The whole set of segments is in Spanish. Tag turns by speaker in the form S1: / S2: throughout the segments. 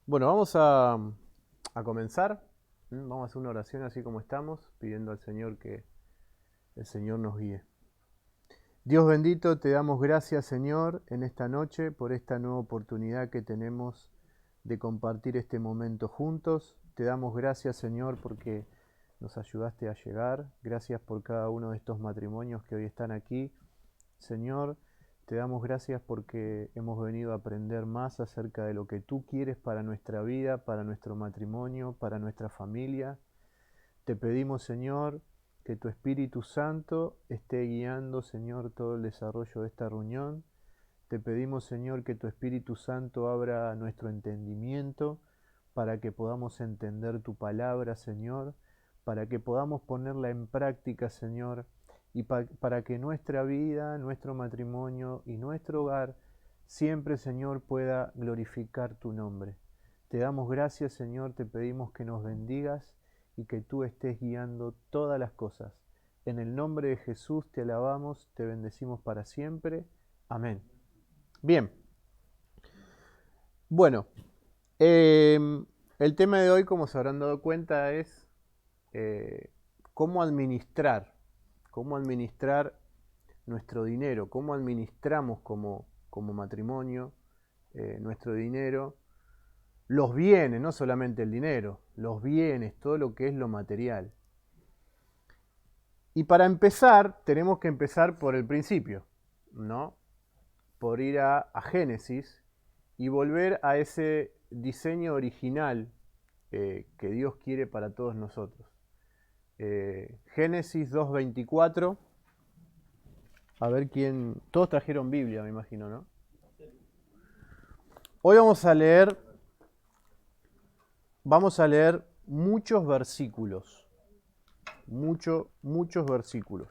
S1: Bueno, vamos a comenzar. Vamos a hacer una oración así como estamos, pidiendo al Señor que el Señor nos guíe. Dios bendito, te damos gracias, Señor, en esta noche por esta nueva oportunidad que tenemos de compartir este momento juntos. Te damos gracias, Señor, porque nos ayudaste a llegar. Gracias por cada uno de estos matrimonios que hoy están aquí. Señor, te damos gracias porque hemos venido a aprender más acerca de lo que tú quieres para nuestra vida, para nuestro matrimonio, para nuestra familia. Te pedimos, Señor, que tu Espíritu Santo esté guiando, Señor, todo el desarrollo de esta reunión. Te pedimos, Señor, que tu Espíritu Santo abra nuestro entendimiento para que podamos entender tu palabra, Señor, para que podamos ponerla en práctica, Señor, y para que nuestra vida, nuestro matrimonio y nuestro hogar siempre, Señor, pueda glorificar tu nombre. Te damos gracias, Señor, te pedimos que nos bendigas y que tú estés guiando todas las cosas. En el nombre de Jesús te alabamos, te bendecimos para siempre. Amén. Bien, bueno, eh, el tema de hoy, como se habrán dado cuenta, es eh, cómo administrar nuestro dinero, cómo administramos como matrimonio nuestro dinero, los bienes, no solamente el dinero, los bienes, todo lo que es lo material. Y para empezar, tenemos que empezar por el principio, ¿no? Por ir a Génesis y volver a ese diseño original que Dios quiere para todos nosotros. Génesis 2:24. A ver quién. Todos trajeron Biblia, me imagino, ¿no? Hoy vamos a leer muchos versículos. Muchos versículos.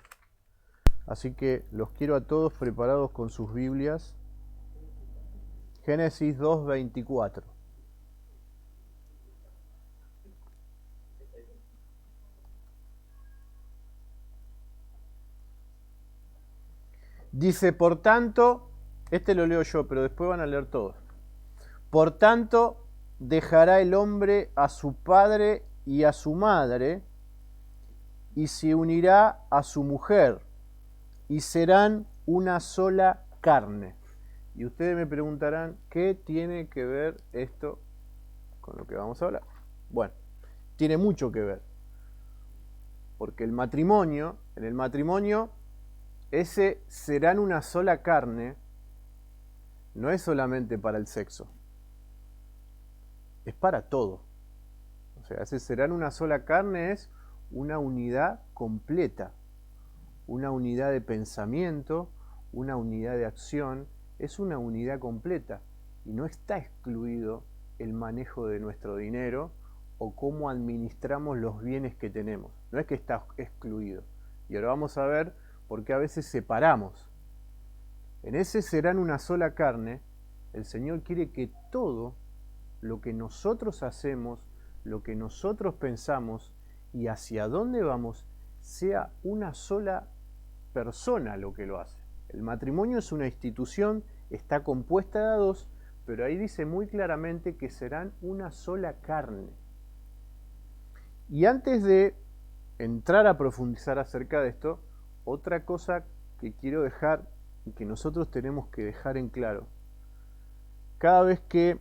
S1: Así que los quiero a todos preparados con sus Biblias. Génesis 2:24. Dice, por tanto, este lo leo yo, pero después van a leer todos. Por tanto, dejará el hombre a su padre y a su madre, y se unirá a su mujer, y serán una sola carne. Y ustedes me preguntarán, ¿qué tiene que ver esto con lo que vamos a hablar? Bueno, tiene mucho que ver. Porque en el matrimonio, ese serán una sola carne, no es solamente para el sexo, es para todo. O sea, ese serán una sola carne es una unidad completa, una unidad de pensamiento, una unidad de acción, es una unidad completa y no está excluido el manejo de nuestro dinero o cómo administramos los bienes que tenemos. No es que está excluido. Y ahora vamos a ver por qué a veces separamos. En ese serán una sola carne, el Señor quiere que todo lo que nosotros hacemos, lo que nosotros pensamos y hacia dónde vamos, sea una sola persona lo que lo hace. El matrimonio es una institución, está compuesta de dos, pero ahí dice muy claramente que serán una sola carne. Y antes de entrar a profundizar acerca de esto, otra cosa que quiero dejar y que nosotros tenemos que dejar en claro, cada vez que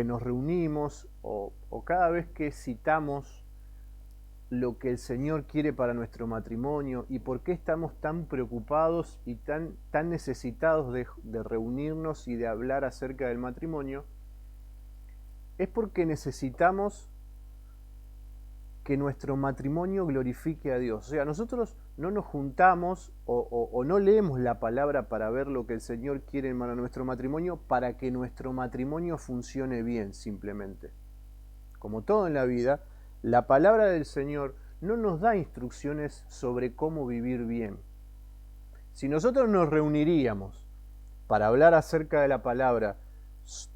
S1: nos reunimos o cada vez que citamos lo que el Señor quiere para nuestro matrimonio y por qué estamos tan preocupados y tan necesitados de reunirnos y de hablar acerca del matrimonio, es porque necesitamos que nuestro matrimonio glorifique a Dios. O sea, nosotros no nos juntamos o no leemos la palabra para ver lo que el Señor quiere para nuestro matrimonio, para que nuestro matrimonio funcione bien, simplemente. Como todo en la vida, la palabra del Señor no nos da instrucciones sobre cómo vivir bien. Si nosotros nos reuniríamos para hablar acerca de la palabra,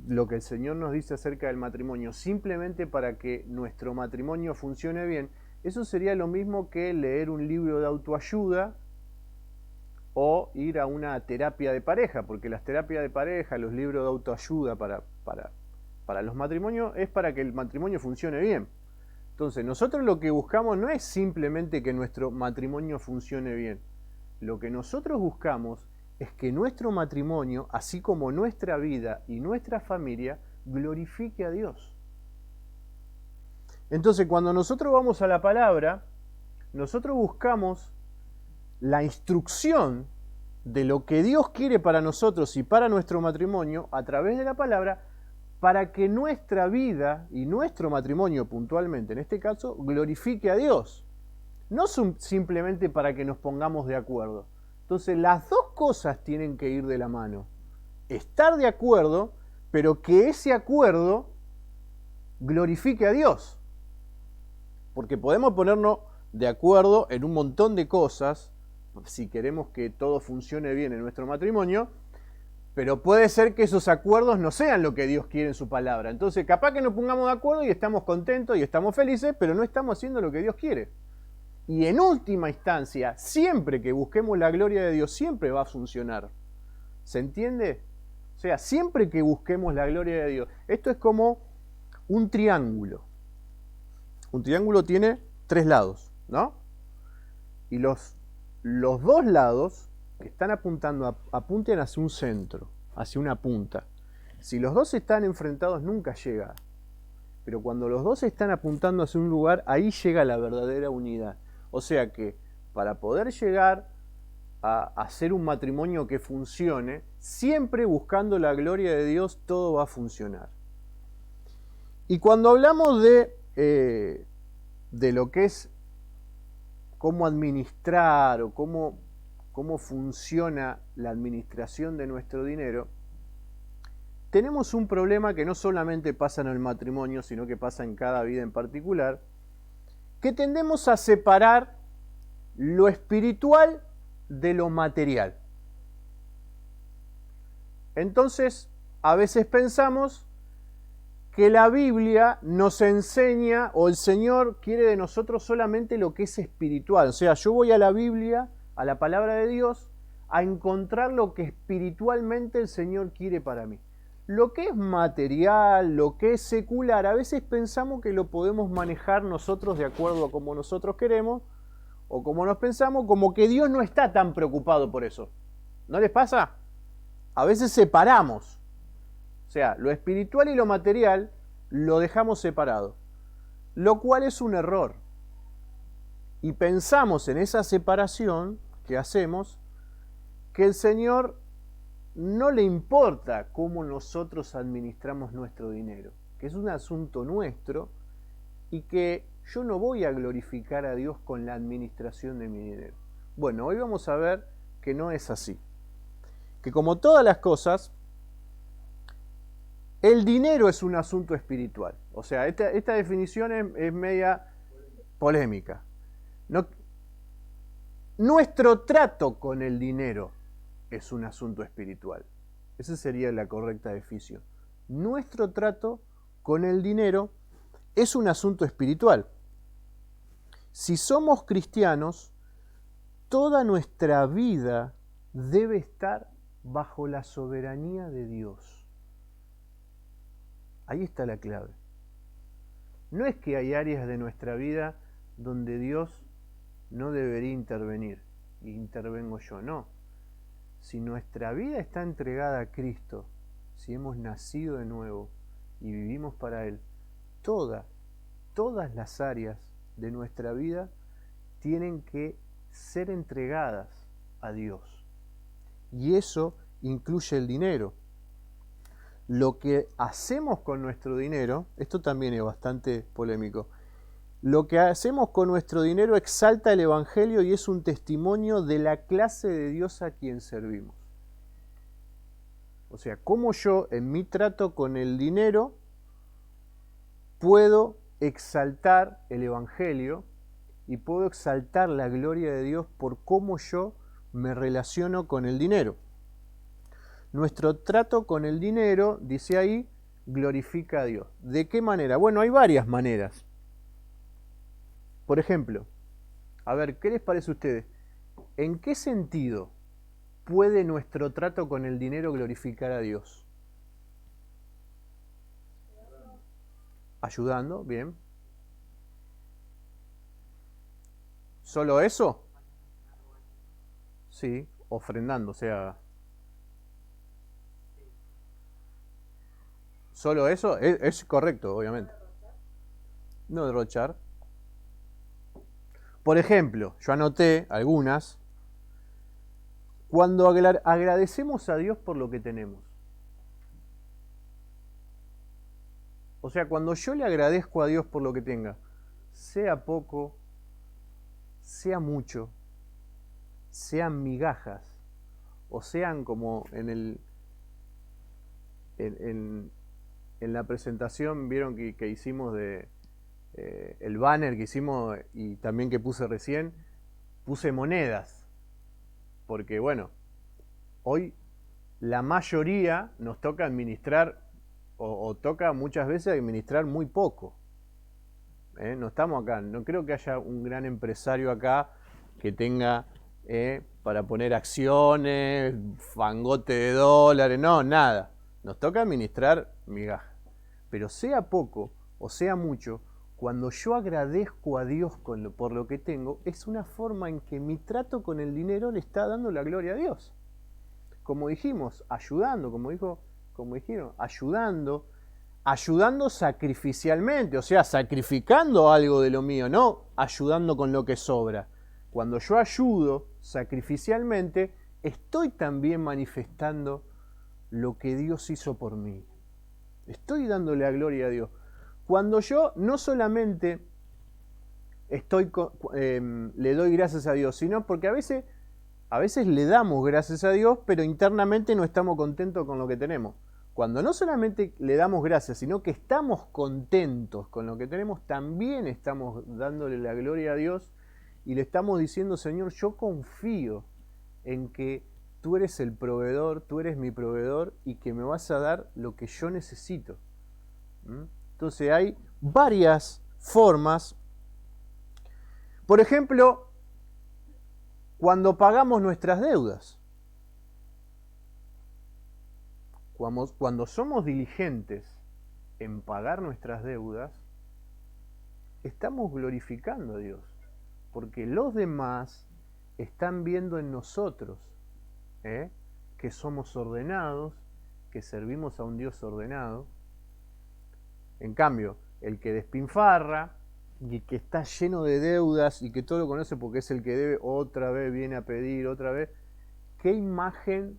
S1: lo que el Señor nos dice acerca del matrimonio, simplemente para que nuestro matrimonio funcione bien, eso sería lo mismo que leer un libro de autoayuda o ir a una terapia de pareja, porque las terapias de pareja, los libros de autoayuda para los matrimonios, es para que el matrimonio funcione bien. Entonces, nosotros lo que buscamos no es simplemente que nuestro matrimonio funcione bien. Lo que nosotros buscamos es que nuestro matrimonio, así como nuestra vida y nuestra familia, glorifique a Dios. Entonces, cuando nosotros vamos a la palabra, nosotros buscamos la instrucción de lo que Dios quiere para nosotros y para nuestro matrimonio a través de la palabra, para que nuestra vida y nuestro matrimonio puntualmente, en este caso, glorifique a Dios. No simplemente para que nos pongamos de acuerdo. Entonces, las dos cosas tienen que ir de la mano. Estar de acuerdo, pero que ese acuerdo glorifique a Dios. Porque podemos ponernos de acuerdo en un montón de cosas, si queremos que todo funcione bien en nuestro matrimonio, pero puede ser que esos acuerdos no sean lo que Dios quiere en su palabra. Entonces, capaz que nos pongamos de acuerdo y estamos contentos y estamos felices, pero no estamos haciendo lo que Dios quiere. Y en última instancia, siempre que busquemos la gloria de Dios, siempre va a funcionar. ¿Se entiende? O sea, siempre que busquemos la gloria de Dios. Esto es como un triángulo. Un triángulo tiene 3 lados, ¿no? Y los 2 lados que están apuntando, apunten hacia un centro, hacia una punta. Si los 2 están enfrentados, nunca llega. Pero cuando los 2 están apuntando hacia un lugar, ahí llega la verdadera unidad. O sea que para poder llegar a hacer un matrimonio que funcione, siempre buscando la gloria de Dios, todo va a funcionar. Y cuando hablamos de lo que es cómo administrar o cómo funciona la administración de nuestro dinero, tenemos un problema que no solamente pasa en el matrimonio, sino que pasa en cada vida en particular, que tendemos a separar lo espiritual de lo material. Entonces, a veces pensamos que la Biblia nos enseña, o el Señor quiere de nosotros solamente lo que es espiritual. O sea, yo voy a la Biblia, a la palabra de Dios, a encontrar lo que espiritualmente el Señor quiere para mí. Lo que es material, lo que es secular, a veces pensamos que lo podemos manejar nosotros de acuerdo a como nosotros queremos, o como nos pensamos, como que Dios no está tan preocupado por eso. ¿No les pasa? A veces separamos. O sea, lo espiritual y lo material lo dejamos separado, lo cual es un error. Y pensamos en esa separación que hacemos, que el Señor no le importa cómo nosotros administramos nuestro dinero, que es un asunto nuestro y que yo no voy a glorificar a Dios con la administración de mi dinero. Bueno, hoy vamos a ver que no es así. Que como todas las cosas, el dinero es un asunto espiritual. O sea, esta definición es media polémica. Nuestro trato con el dinero es un asunto espiritual. Esa sería la correcta definición. Nuestro trato con el dinero es un asunto espiritual. Si somos cristianos, toda nuestra vida debe estar bajo la soberanía de Dios. Ahí está la clave. No es que hay áreas de nuestra vida donde Dios no debería intervenir, y intervengo yo, no. Si nuestra vida está entregada a Cristo, si hemos nacido de nuevo y vivimos para Él, todas las áreas de nuestra vida tienen que ser entregadas a Dios. Y eso incluye el dinero. Lo que hacemos con nuestro dinero, esto también es bastante polémico, lo que hacemos con nuestro dinero exalta el Evangelio y es un testimonio de la clase de Dios a quien servimos. O sea, cómo yo en mi trato con el dinero puedo exaltar el Evangelio y puedo exaltar la gloria de Dios por cómo yo me relaciono con el dinero. Nuestro trato con el dinero, dice ahí, glorifica a Dios. ¿De qué manera? Bueno, hay varias maneras. Por ejemplo, a ver, ¿qué les parece a ustedes? ¿En qué sentido puede nuestro trato con el dinero glorificar a Dios? Ayudando, bien. ¿Solo eso? Sí, ofrendando, o sea... ¿Solo eso? Es correcto, obviamente. No derrochar. Por ejemplo, yo anoté algunas. Cuando agradecemos a Dios por lo que tenemos. O sea, cuando yo le agradezco a Dios por lo que tenga, sea poco, sea mucho, sean migajas, o sean como en la presentación, vieron que hicimos de el banner que hicimos y también que puse recién, puse monedas, porque bueno, hoy la mayoría nos toca administrar o toca muchas veces administrar muy poco. No estamos acá, no creo que haya un gran empresario acá que tenga para poner acciones, fangote de dólares, no, nada. Nos toca administrar migajas. Pero sea poco o sea mucho, cuando yo agradezco a Dios por lo que tengo, es una forma en que mi trato con el dinero le está dando la gloria a Dios. Como dijimos, ayudando, como dijeron, ayudando sacrificialmente, o sea, sacrificando algo de lo mío, no ayudando con lo que sobra. Cuando yo ayudo sacrificialmente, estoy también manifestando lo que Dios hizo por mí. Estoy dándole la gloria a Dios. Cuando yo no solamente le doy gracias a Dios, sino porque a veces le damos gracias a Dios, pero internamente no estamos contentos con lo que tenemos. Cuando no solamente le damos gracias, sino que estamos contentos con lo que tenemos, también estamos dándole la gloria a Dios y le estamos diciendo, Señor, yo confío en que tú eres el proveedor, tú eres mi proveedor y que me vas a dar lo que yo necesito. Entonces hay varias formas. Por ejemplo, cuando pagamos nuestras deudas. Cuando somos diligentes en pagar nuestras deudas, estamos glorificando a Dios, porque los demás están viendo en nosotros que somos ordenados, que servimos a un Dios ordenado. En cambio, el que despilfarra y que está lleno de deudas y que todo lo conoce porque es el que debe, otra vez viene a pedir, otra vez, ¿qué imagen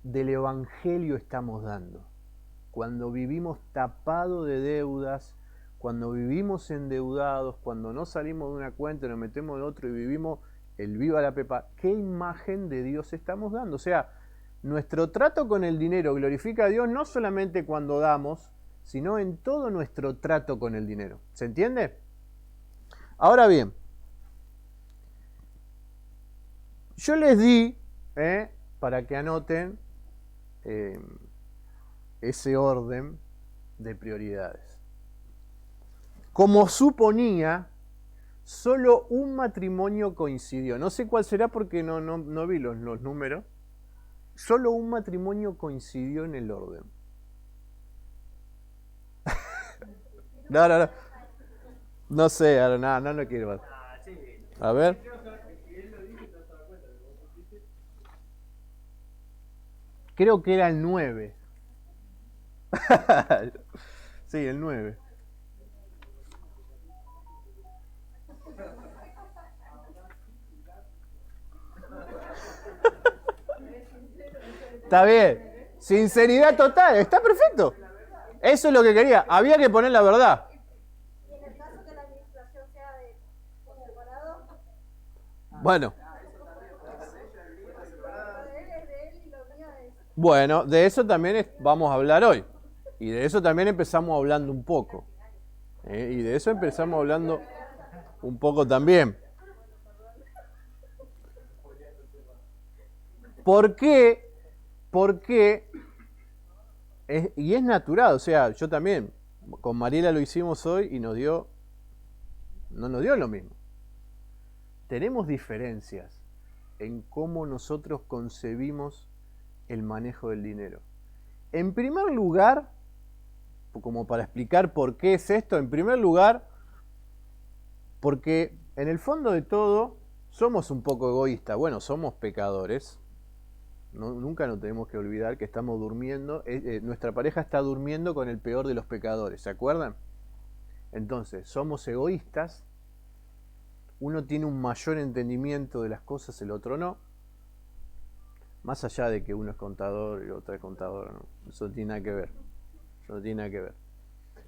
S1: del Evangelio estamos dando? Cuando vivimos tapados de deudas, cuando vivimos endeudados, cuando no salimos de una cuenta y nos metemos en otro y vivimos el viva la pepa, ¿qué imagen de Dios estamos dando? O sea, nuestro trato con el dinero glorifica a Dios no solamente cuando damos, sino en todo nuestro trato con el dinero. ¿Se entiende? Ahora bien, yo les di, para que anoten, ese orden de prioridades. Como suponía, solo un matrimonio coincidió. No sé cuál será porque no vi los números. Solo un matrimonio coincidió en el orden. No. No sé, no lo quiero ver. A ver. Creo que era el 9. Sí, el 9. Está bien. Sinceridad total, está perfecto. Eso es lo que quería. Había que poner la verdad.
S2: Y en el caso que la administración sea por separado.
S1: Bueno.
S2: Es
S1: Bueno, de eso también vamos a hablar hoy. Y de eso también empezamos hablando un poco. Y de eso empezamos hablando un poco también. ¿Por qué? Porque y es natural, o sea, yo también, con Mariela lo hicimos hoy y no nos dio lo mismo. Tenemos diferencias, en cómo nosotros concebimos el manejo del dinero. En primer lugar, como para explicar por qué es esto, en primer lugar, porque en el fondo de todo somos un poco egoístas. Bueno, somos pecadores. Nunca nos tenemos que olvidar que estamos durmiendo. Nuestra pareja está durmiendo con el peor de los pecadores, ¿se acuerdan? Entonces, somos egoístas. Uno tiene un mayor entendimiento de las cosas, el otro no. Más allá de que uno es contador y el otro es contador, ¿no? Eso no tiene nada que ver. Eso no tiene nada que ver.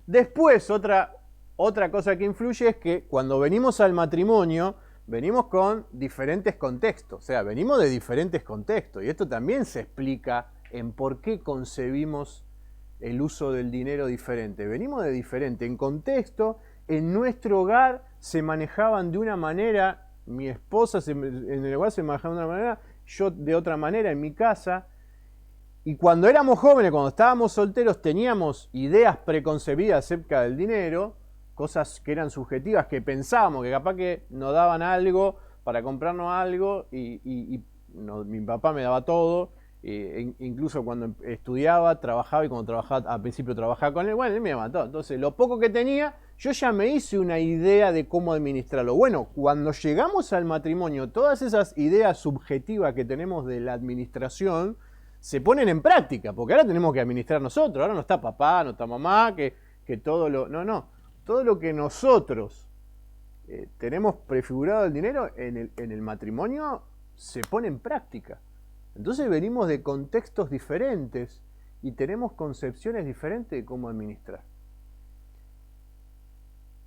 S1: Después, otra cosa que influye es que cuando venimos al matrimonio, venimos con diferentes contextos. O sea, venimos de diferentes contextos. Y esto también se explica en por qué concebimos el uso del dinero diferente. Venimos de diferente. En contexto, en nuestro hogar se manejaban de una manera, mi esposa en el hogar se manejaba de una manera, yo de otra manera en mi casa. Y cuando éramos jóvenes, cuando estábamos solteros, teníamos ideas preconcebidas acerca del dinero, cosas que eran subjetivas, que pensábamos que capaz que nos daban algo para comprarnos algo y mi papá me daba todo. Incluso cuando estudiaba, trabajaba, y cuando trabajaba, al principio trabajaba con él, bueno, él me daba todo. Entonces, lo poco que tenía, yo ya me hice una idea de cómo administrarlo. Bueno, cuando llegamos al matrimonio, todas esas ideas subjetivas que tenemos de la administración se ponen en práctica, porque ahora tenemos que administrar nosotros. Ahora no está papá, no está mamá, que todo lo... No. Todo lo que nosotros tenemos prefigurado el dinero en el matrimonio se pone en práctica. Entonces venimos de contextos diferentes y tenemos concepciones diferentes de cómo administrar.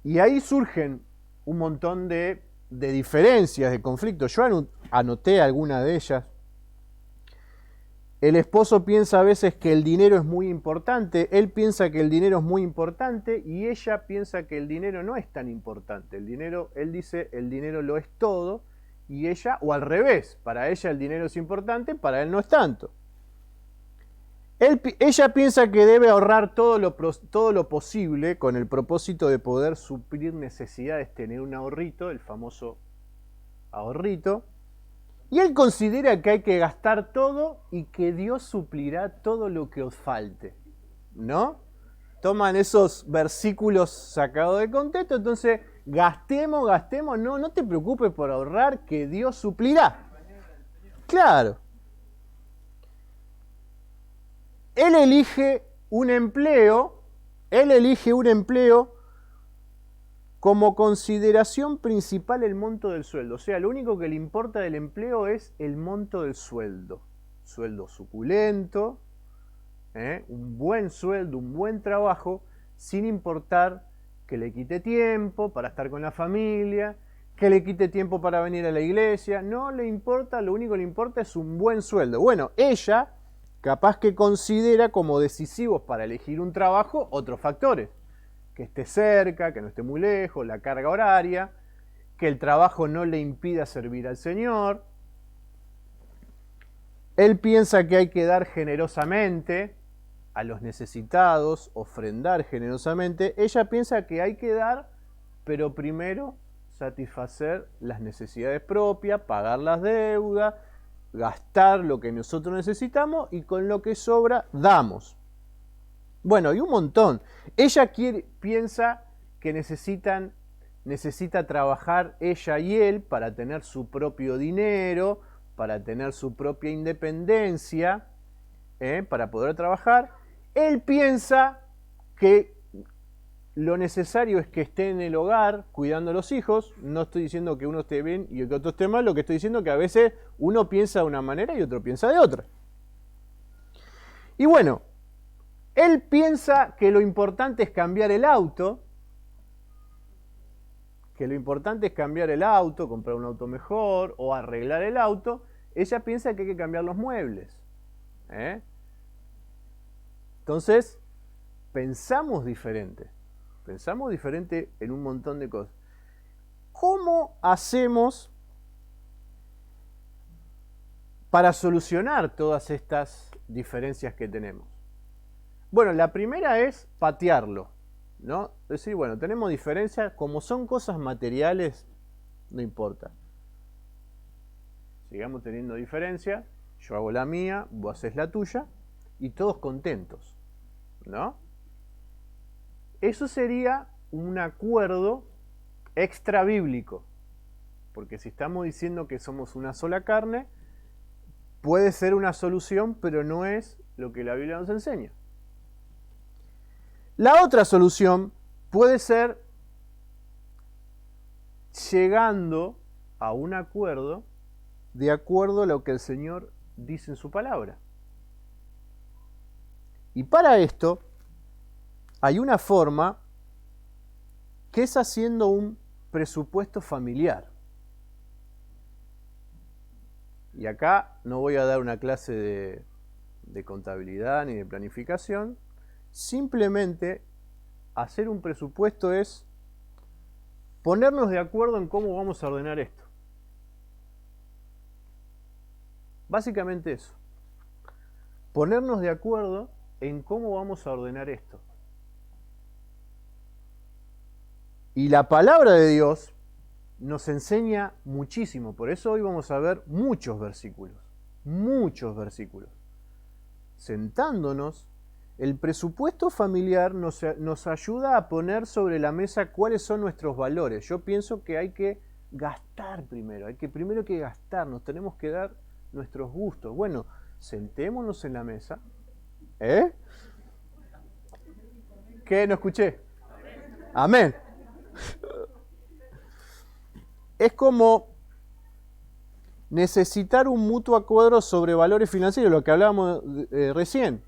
S1: Y ahí surgen un montón de diferencias, de conflictos. Yo anoté algunas de ellas. El esposo piensa a veces que el dinero es muy importante, él piensa que el dinero es muy importante y ella piensa que el dinero no es tan importante. Él dice, el dinero lo es todo, y ella, o al revés, para ella el dinero es importante, para él no es tanto. Ella piensa que debe ahorrar todo lo posible con el propósito de poder suplir necesidades, tener un ahorrito, el famoso ahorrito. Y él considera que hay que gastar todo y que Dios suplirá todo lo que os falte, ¿no? Toman esos versículos sacados de contexto, entonces gastemos, no te preocupes por ahorrar, que Dios suplirá. Claro. Él elige un empleo como consideración principal el monto del sueldo. O sea, lo único que le importa del empleo es el monto del sueldo. Sueldo suculento, un buen sueldo, un buen trabajo, sin importar que le quite tiempo para estar con la familia, que le quite tiempo para venir a la iglesia. No le importa, lo único que le importa es un buen sueldo. Bueno, ella capaz que considera como decisivos para elegir un trabajo otros factores. Que esté cerca, que no esté muy lejos, la carga horaria, que el trabajo no le impida servir al Señor. Él piensa que hay que dar generosamente a los necesitados, ofrendar generosamente. Ella piensa que hay que dar, pero primero satisfacer las necesidades propias, pagar las deudas, gastar lo que nosotros necesitamos y con lo que sobra damos. Bueno, y un montón. Ella piensa que necesita trabajar ella y él para tener su propio dinero, para tener su propia independencia, para poder trabajar. Él piensa que lo necesario es que esté en el hogar cuidando a los hijos. No estoy diciendo que uno esté bien y que otro esté mal, lo que estoy diciendo es que a veces uno piensa de una manera y otro piensa de otra. Y bueno, él piensa que lo importante es cambiar el auto, comprar un auto mejor o arreglar el auto. Ella piensa que hay que cambiar los muebles. Entonces, pensamos diferente en un montón de cosas. ¿Cómo hacemos para solucionar todas estas diferencias que tenemos? Bueno, la primera es patearlo, ¿no? Es decir, bueno, tenemos diferencias, como son cosas materiales, no importa. sigamos teniendo diferencia, yo hago la mía, vos haces la tuya, y todos contentos, ¿no? Eso sería un acuerdo extra bíblico, porque si estamos diciendo que somos una sola carne, puede ser una solución, pero no es lo que la Biblia nos enseña. La otra solución puede ser llegando a un acuerdo de acuerdo a lo que el Señor dice en su palabra. Y para esto hay una forma que es haciendo un presupuesto familiar. Y acá no voy a dar una clase de contabilidad ni de planificación. Simplemente hacer un presupuesto es ponernos de acuerdo en cómo vamos a ordenar esto. Básicamente eso. Ponernos de acuerdo en cómo vamos a ordenar esto. Y la palabra de Dios nos enseña muchísimo. Por eso hoy vamos a ver muchos versículos. Muchos versículos. Sentándonos, el presupuesto familiar nos ayuda a poner sobre la mesa cuáles son nuestros valores. Yo pienso que hay que gastar primero. Primero hay que gastar. Nos tenemos que dar nuestros gustos. Bueno, sentémonos en la mesa. ¿Qué? No escuché. Amén. Es como necesitar un mutuo acuerdo sobre valores financieros, lo que hablábamos recién.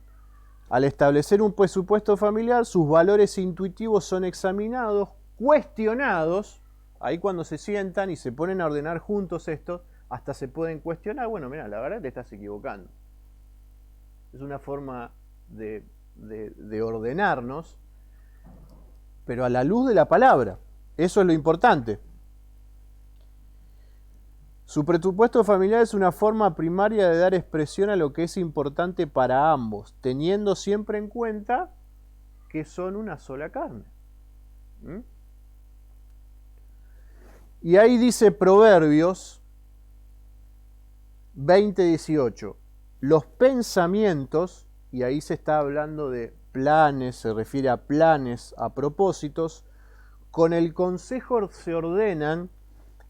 S1: Al establecer un presupuesto familiar, sus valores intuitivos son examinados, cuestionados. Ahí cuando se sientan y se ponen a ordenar juntos esto, hasta se pueden cuestionar. Bueno, mira, la verdad te estás equivocando. Es una forma de ordenarnos, pero a la luz de la palabra. Eso es lo importante. Su presupuesto familiar es una forma primaria de dar expresión a lo que es importante para ambos, teniendo siempre en cuenta que son una sola carne. Y ahí dice Proverbios 20:18, los pensamientos, y ahí se está hablando de planes, se refiere a planes, a propósitos, con el consejo se ordenan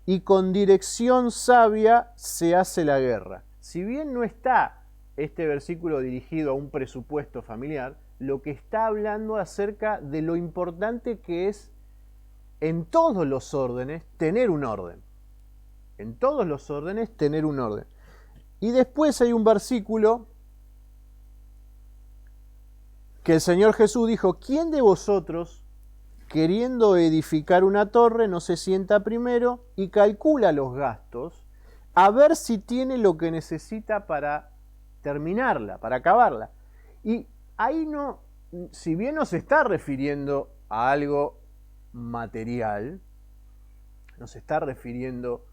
S1: y con dirección sabia se hace la guerra. Si bien no está este versículo dirigido a un presupuesto familiar, lo que está hablando acerca de lo importante que es en todos los órdenes tener un orden. En todos los órdenes tener un orden. Y después hay un versículo que el Señor Jesús dijo, ¿quién de vosotros, queriendo edificar una torre, no se sienta primero y calcula los gastos a ver si tiene lo que necesita para terminarla, para acabarla? Y ahí no, si bien no se está refiriendo a algo material, no se está refiriendo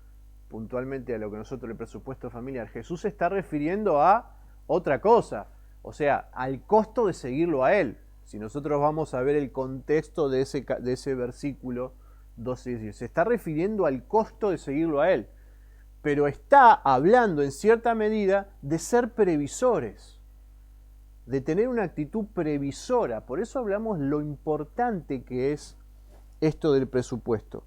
S1: puntualmente a lo que nosotros el presupuesto familiar, Jesús se está refiriendo a otra cosa, o sea, al costo de seguirlo a Él. Si nosotros vamos a ver el contexto de ese versículo 12:10, se está refiriendo al costo de seguirlo a Él, pero está hablando en cierta medida de ser previsores, de tener una actitud previsora. Por eso hablamos lo importante que es esto del presupuesto.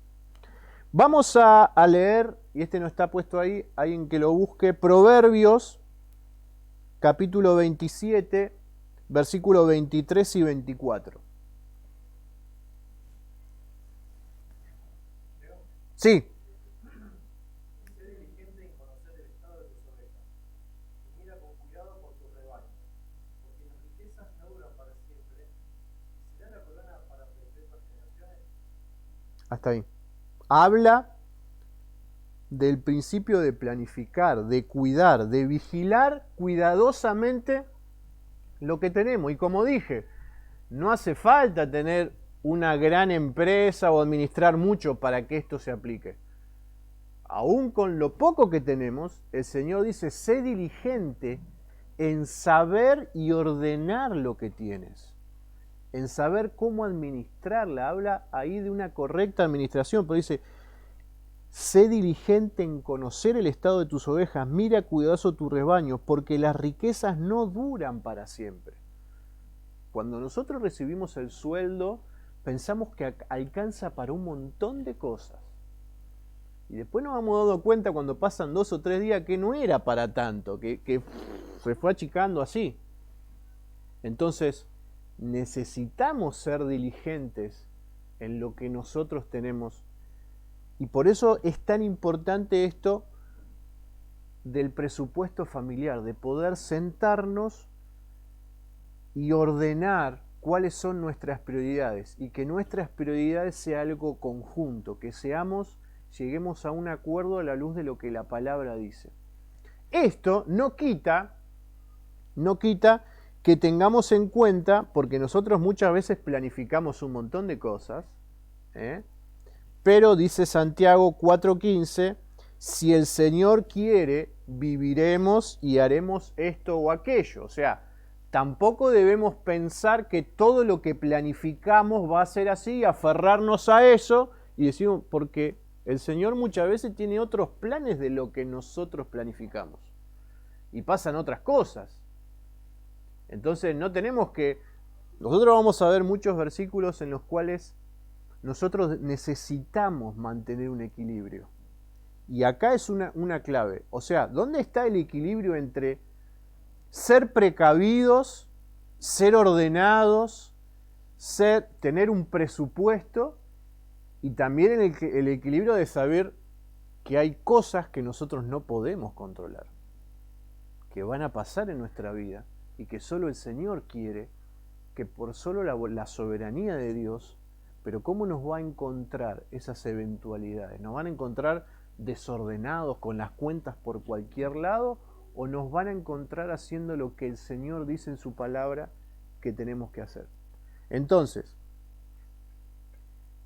S1: Vamos a leer, y este no está puesto ahí, alguien que lo busque, Proverbios, capítulo 27, versículos 23 y 24. Sí.
S3: Sé diligente en conocer el estado de tus ovejas, y mira con cuidado por tus rebaños, porque las riquezas no duran para siempre, y será la corona para perpetuas generaciones.
S1: Hasta ahí. Habla del principio de planificar, de cuidar, de vigilar cuidadosamente lo que tenemos. Y como dije, no hace falta tener una gran empresa o administrar mucho para que esto se aplique. Aún con lo poco que tenemos, el Señor dice, sé diligente en saber y ordenar lo que tienes, en saber cómo administrarla. Habla ahí de una correcta administración, pero dice, sé diligente en conocer el estado de tus ovejas, mira cuidadoso tu rebaño, porque las riquezas no duran para siempre. Cuando nosotros recibimos el sueldo, pensamos que alcanza para un montón de cosas. Y después nos vamos dando cuenta cuando pasan 2 o 3 días que no era para tanto, que se fue achicando así. Entonces, necesitamos ser diligentes en lo que nosotros tenemos. Y por eso es tan importante esto del presupuesto familiar, de poder sentarnos y ordenar cuáles son nuestras prioridades y que nuestras prioridades sea algo conjunto, que lleguemos a un acuerdo a la luz de lo que la palabra dice. Esto no quita que tengamos en cuenta, porque nosotros muchas veces planificamos un montón de cosas, pero dice Santiago 4:15, si el Señor quiere, viviremos y haremos esto o aquello. O sea, tampoco debemos pensar que todo lo que planificamos va a ser así, aferrarnos a eso y decimos, porque el Señor muchas veces tiene otros planes de lo que nosotros planificamos. Y pasan otras cosas. Entonces nosotros vamos a ver muchos versículos en los cuales nosotros necesitamos mantener un equilibrio. Y acá es una clave. O sea, ¿dónde está el equilibrio entre ser precavidos, ser ordenados, tener un presupuesto y también el equilibrio de saber que hay cosas que nosotros no podemos controlar, que van a pasar en nuestra vida y que solo el Señor quiere, que por solo la soberanía de Dios, pero ¿cómo nos va a encontrar esas eventualidades? ¿Nos van a encontrar desordenados con las cuentas por cualquier lado o nos van a encontrar haciendo lo que el Señor dice en su palabra que tenemos que hacer? Entonces,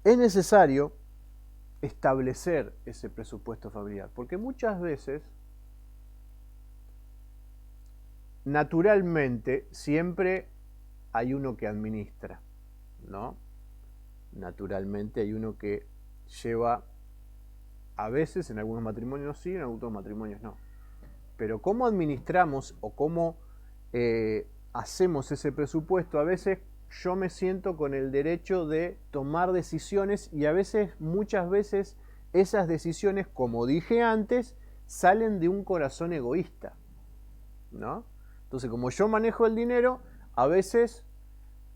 S1: es necesario establecer ese presupuesto familiar, porque muchas veces, naturalmente, siempre hay uno que administra, ¿no? Naturalmente hay uno que lleva, a veces en algunos matrimonios sí, en otros matrimonios no. Pero cómo administramos o cómo hacemos ese presupuesto, a veces yo me siento con el derecho de tomar decisiones y muchas veces esas decisiones, como dije antes, salen de un corazón egoísta, ¿no? Entonces, como yo manejo el dinero, a veces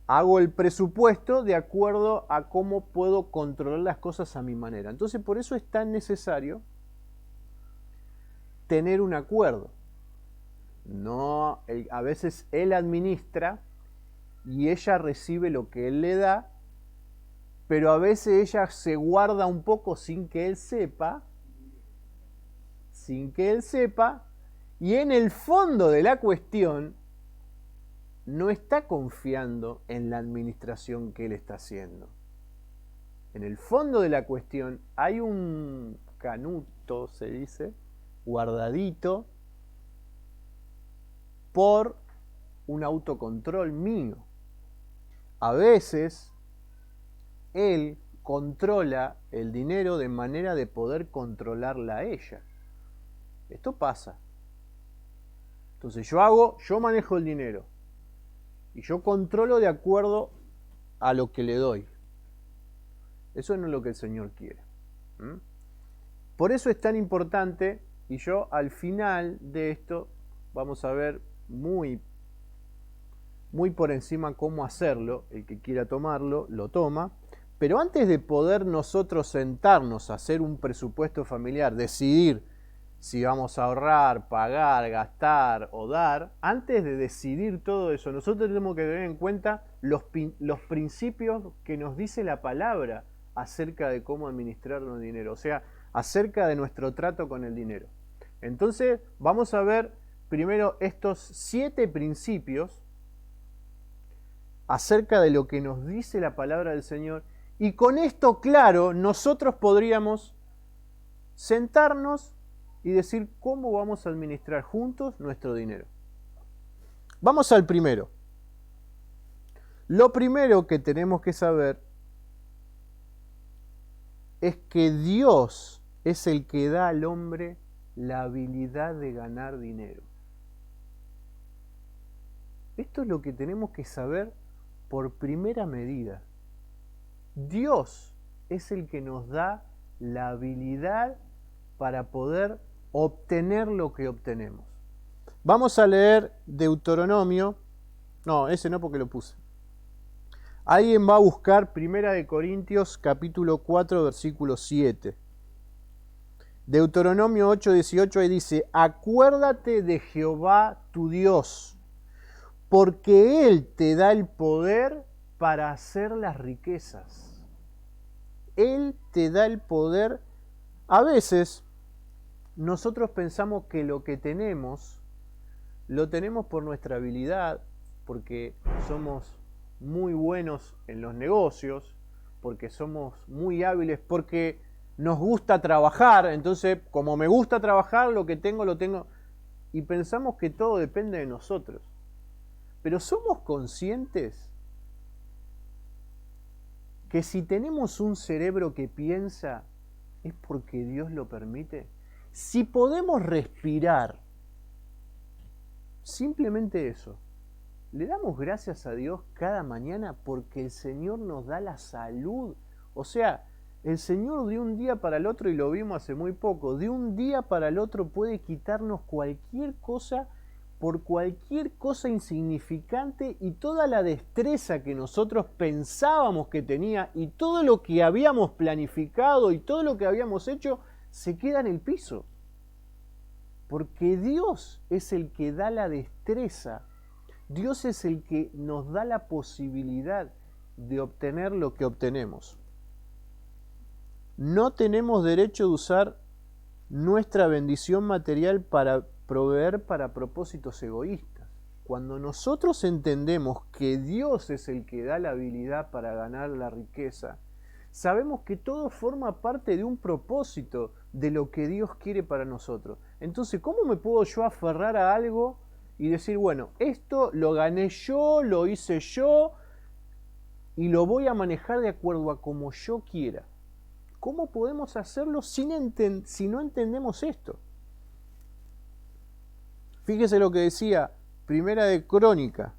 S1: hago el presupuesto de acuerdo a cómo puedo controlar las cosas a mi manera. Entonces, por eso es tan necesario tener un acuerdo. No, a veces él administra y ella recibe lo que él le da, pero a veces ella se guarda un poco sin que él sepa, y en el fondo de la cuestión no está confiando en la administración que él está haciendo. En el fondo de la cuestión hay un canuto, se dice, guardadito por un autocontrol mío. A veces él controla el dinero de manera de poder controlarla a ella. Esto pasa. Entonces yo manejo el dinero y yo controlo de acuerdo a lo que le doy. Eso no es lo que el Señor quiere. Por eso es tan importante, y yo al final de esto vamos a ver muy por encima cómo hacerlo. El que quiera tomarlo, lo toma. Pero antes de poder nosotros sentarnos a hacer un presupuesto familiar, decidir si vamos a ahorrar, pagar, gastar o dar, antes de decidir todo eso, nosotros tenemos que tener en cuenta los principios que nos dice la palabra acerca de cómo administrar nuestro dinero, o sea, acerca de nuestro trato con el dinero. Entonces, vamos a ver primero estos 7 principios acerca de lo que nos dice la palabra del Señor, y con esto claro, nosotros podríamos sentarnos y decir cómo vamos a administrar juntos nuestro dinero. Vamos al primero. Lo primero que tenemos que saber es que Dios es el que da al hombre la habilidad de ganar dinero. Esto es lo que tenemos que saber por primera medida. Dios es el que nos da la habilidad para poder obtener lo que obtenemos. Vamos a leer Deuteronomio. No, ese no porque lo puse. Alguien va a buscar 1 Corintios capítulo 4 versículo 7. Deuteronomio 8:18 ahí dice: acuérdate de Jehová tu Dios, porque Él te da el poder para hacer las riquezas. Él te da el poder. A veces nosotros pensamos que lo que tenemos, lo tenemos por nuestra habilidad, porque somos muy buenos en los negocios, porque somos muy hábiles, porque nos gusta trabajar. Entonces, como me gusta trabajar, lo que tengo, lo tengo. Y pensamos que todo depende de nosotros. Pero ¿somos conscientes que si tenemos un cerebro que piensa, es porque Dios lo permite? Si podemos respirar, simplemente eso, le damos gracias a Dios cada mañana porque el Señor nos da la salud. O sea, el Señor de un día para el otro, y lo vimos hace muy poco, de un día para el otro puede quitarnos cualquier cosa, por cualquier cosa insignificante, y toda la destreza que nosotros pensábamos que tenía y todo lo que habíamos planificado y todo lo que habíamos hecho se queda en el piso. Porque Dios es el que da la destreza. Dios es el que nos da la posibilidad de obtener lo que obtenemos. No tenemos derecho de usar nuestra bendición material para proveer para propósitos egoístas. Cuando nosotros entendemos que Dios es el que da la habilidad para ganar la riqueza, sabemos que todo forma parte de un propósito de lo que Dios quiere para nosotros. Entonces, ¿cómo me puedo yo aferrar a algo y decir, bueno, esto lo gané yo, lo hice yo y lo voy a manejar de acuerdo a como yo quiera? ¿Cómo podemos hacerlo si no entendemos esto? Fíjese lo que decía Primera de Crónica: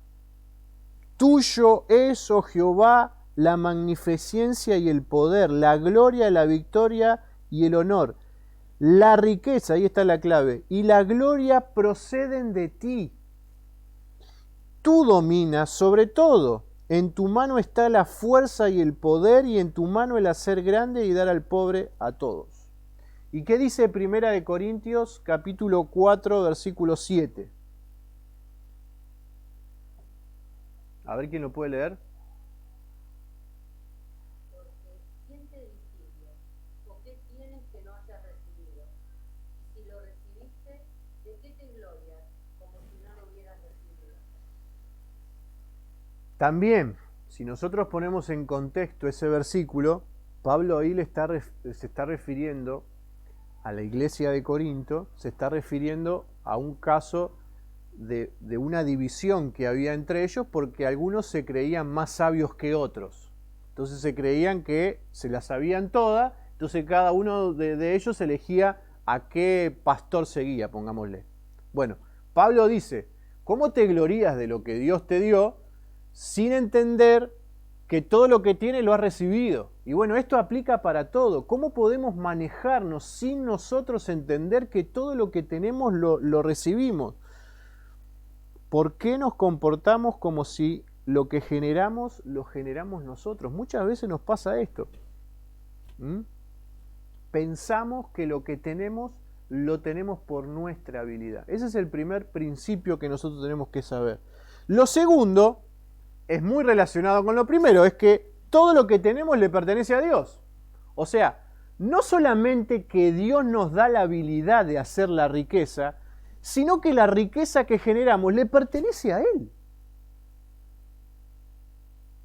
S1: tuyo es, oh Jehová, la magnificencia y el poder, la gloria, la victoria y el honor. La riqueza, ahí está la clave, y la gloria proceden de ti. Tú dominas sobre todo. En tu mano está la fuerza y el poder, y en tu mano el hacer grande y dar al pobre a todos. ¿Y qué dice 1 Corintios capítulo 4 versículo 7? A ver quién lo puede leer.
S2: Porque ¿quién te distingue? ¿O qué tienes que no hayas recibido? Y si lo recibiste, ¿de qué te glorias? Como si no lo hubieras recibido.
S1: También, si nosotros ponemos en contexto ese versículo, Pablo ahí se está refiriendo a la iglesia de Corinto, se está refiriendo a un caso de una división que había entre ellos, porque algunos se creían más sabios que otros. Entonces se creían que se las sabían todas, entonces cada uno de ellos elegía a qué pastor seguía, pongámosle. Bueno, Pablo dice, ¿cómo te glorías de lo que Dios te dio sin entender que todo lo que tiene lo ha recibido? Y bueno, esto aplica para todo. ¿Cómo podemos manejarnos sin nosotros entender que todo lo que tenemos lo recibimos? ¿Por qué nos comportamos como si lo que generamos lo generamos nosotros? Muchas veces nos pasa esto. Pensamos que lo que tenemos lo tenemos por nuestra habilidad. Ese es el primer principio que nosotros tenemos que saber. Lo segundo es muy relacionado con lo primero, es que todo lo que tenemos le pertenece a Dios. O sea, no solamente que Dios nos da la habilidad de hacer la riqueza, sino que la riqueza que generamos le pertenece a Él.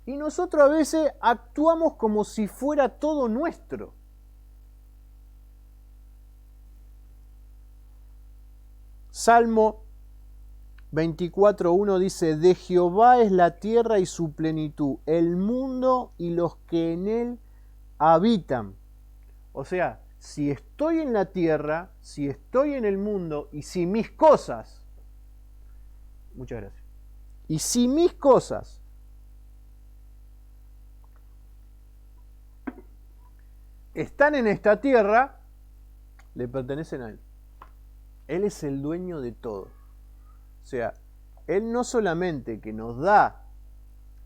S1: Y nosotros a veces actuamos como si fuera todo nuestro. Salmo 24:1 dice: de Jehová es la tierra y su plenitud, el mundo y los que en él habitan. O sea, si estoy en la tierra, si estoy en el mundo y si mis cosas, muchas gracias, y si mis cosas están en esta tierra, le pertenecen a Él. Él es el dueño de todo. O sea, Él no solamente que nos da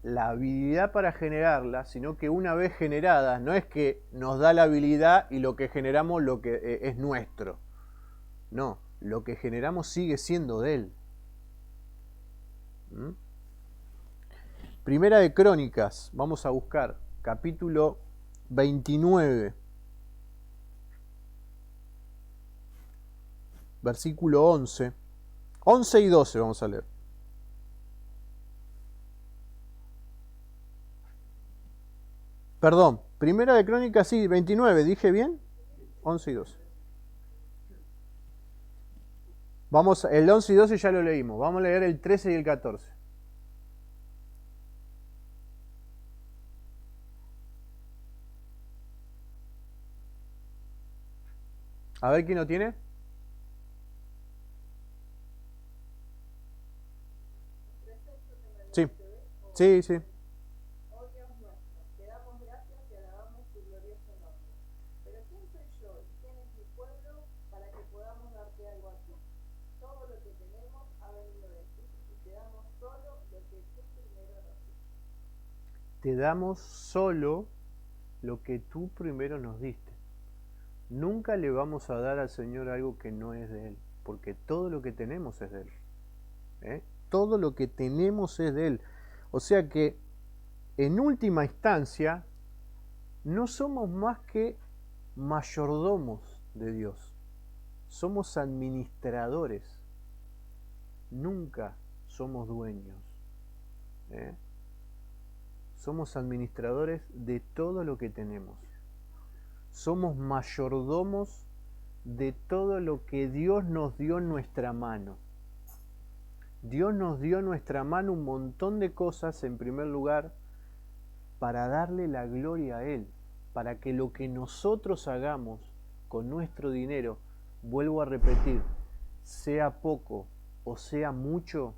S1: la habilidad para generarla, sino que una vez generada, no es que nos da la habilidad y lo que generamos lo que es nuestro. No, lo que generamos sigue siendo de Él. ¿Mm? Primera de Crónicas, vamos a buscar, capítulo 29, versículo 11. 11 y 12 vamos a leer. Perdón, Primera de Crónicas, sí, 29, ¿dije bien? 11 y 12. Vamos, el 11 y 12 ya lo leímos, vamos a leer el 13 y el 14. A ver quién lo tiene. Sí, sí, sí.
S4: Oh Dios nuestro, te damos gracias y alabamos tu glorioso nombre. Pero ¿quién soy yo y quién es mi pueblo para que podamos darte algo a ti? Todo lo que tenemos ha venido de ti y te damos solo lo que tú primero nos diste.
S1: Te damos solo lo que tú primero nos diste. Nunca le vamos a dar al Señor algo que no es de Él, porque todo lo que tenemos es de Él. Todo lo que tenemos es de Él. O sea que, en última instancia, no somos más que mayordomos de Dios. Somos administradores. Nunca somos dueños. Somos administradores de todo lo que tenemos. Somos mayordomos de todo lo que Dios nos dio en nuestra mano. Dios nos dio en nuestra mano un montón de cosas, en primer lugar, para darle la gloria a Él, para que lo que nosotros hagamos con nuestro dinero, vuelvo a repetir, sea poco o sea mucho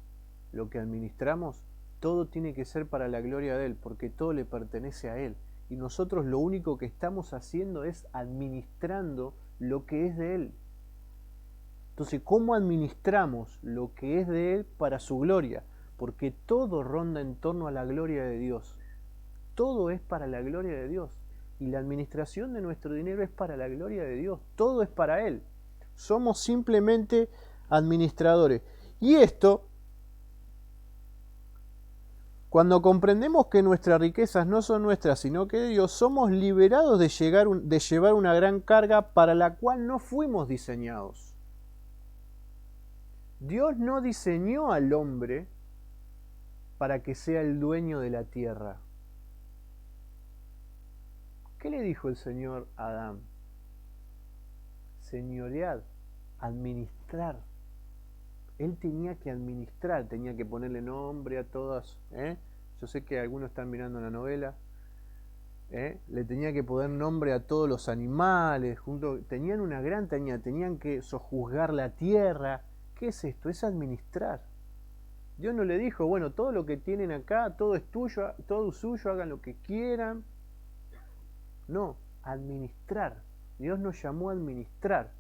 S1: lo que administramos, todo tiene que ser para la gloria de Él, porque todo le pertenece a Él. Y nosotros lo único que estamos haciendo es administrando lo que es de Él. Entonces, ¿cómo administramos lo que es de Él para su gloria? Porque todo ronda en torno a la gloria de Dios. Todo es para la gloria de Dios. Y la administración de nuestro dinero es para la gloria de Dios. Todo es para Él. Somos simplemente administradores. Y esto, cuando comprendemos que nuestras riquezas no son nuestras, sino que de Dios, somos liberados de llevar una gran carga para la cual no fuimos diseñados. Dios no diseñó al hombre para que sea el dueño de la tierra. ¿Qué le dijo el Señor a Adán? Señorear, administrar. Él tenía que administrar, tenía que ponerle nombre a todas. Yo sé que algunos están mirando la novela. Le tenía que poner nombre a todos los animales. Tenían una gran tarea, tenían que sojuzgar la tierra. ¿Qué es esto? Es administrar. Dios no le dijo, bueno, todo lo que tienen acá, todo es tuyo, todo es suyo, hagan lo que quieran. No, administrar. Dios nos llamó a administrar.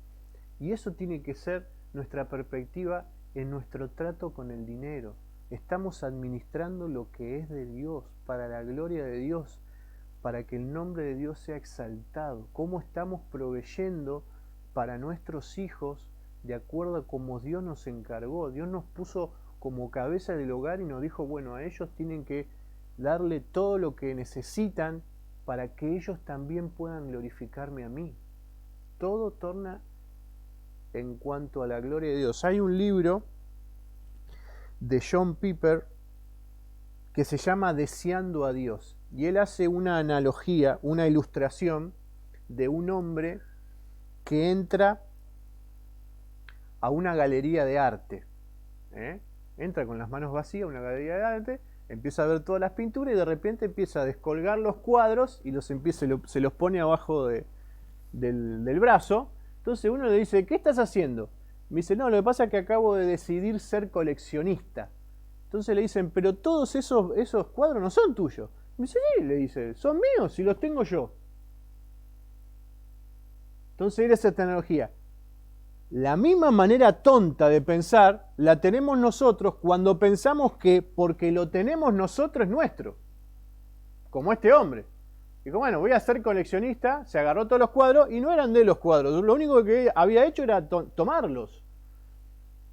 S1: Y eso tiene que ser nuestra perspectiva en nuestro trato con el dinero. Estamos administrando lo que es de Dios, para la gloria de Dios, para que el nombre de Dios sea exaltado. ¿Cómo estamos proveyendo para nuestros hijos de acuerdo a como Dios nos encargó? Dios nos puso como cabeza del hogar y nos dijo, bueno, a ellos tienen que darle todo lo que necesitan para que ellos también puedan glorificarme a mí. Todo torna en cuanto a la gloria de Dios. Hay un libro de John Piper que se llama Deseando a Dios, y él hace una analogía, una ilustración de un hombre que entra a una galería de arte. Entra con las manos vacías a una galería de arte, empieza a ver todas las pinturas y de repente empieza a descolgar los cuadros y se los pone abajo de del brazo. Entonces uno le dice, ¿qué estás haciendo? Me dice, no, lo que pasa es que acabo de decidir ser coleccionista. Entonces le dicen, pero todos esos cuadros no son tuyos. Me dice, sí, le dice, son míos y los tengo yo. Entonces era esa tecnología. La misma manera tonta de pensar la tenemos nosotros cuando pensamos que porque lo tenemos nosotros es nuestro. Como este hombre. Dijo, bueno, voy a ser coleccionista, se agarró todos los cuadros y no eran de los cuadros. Lo único que había hecho era tomarlos.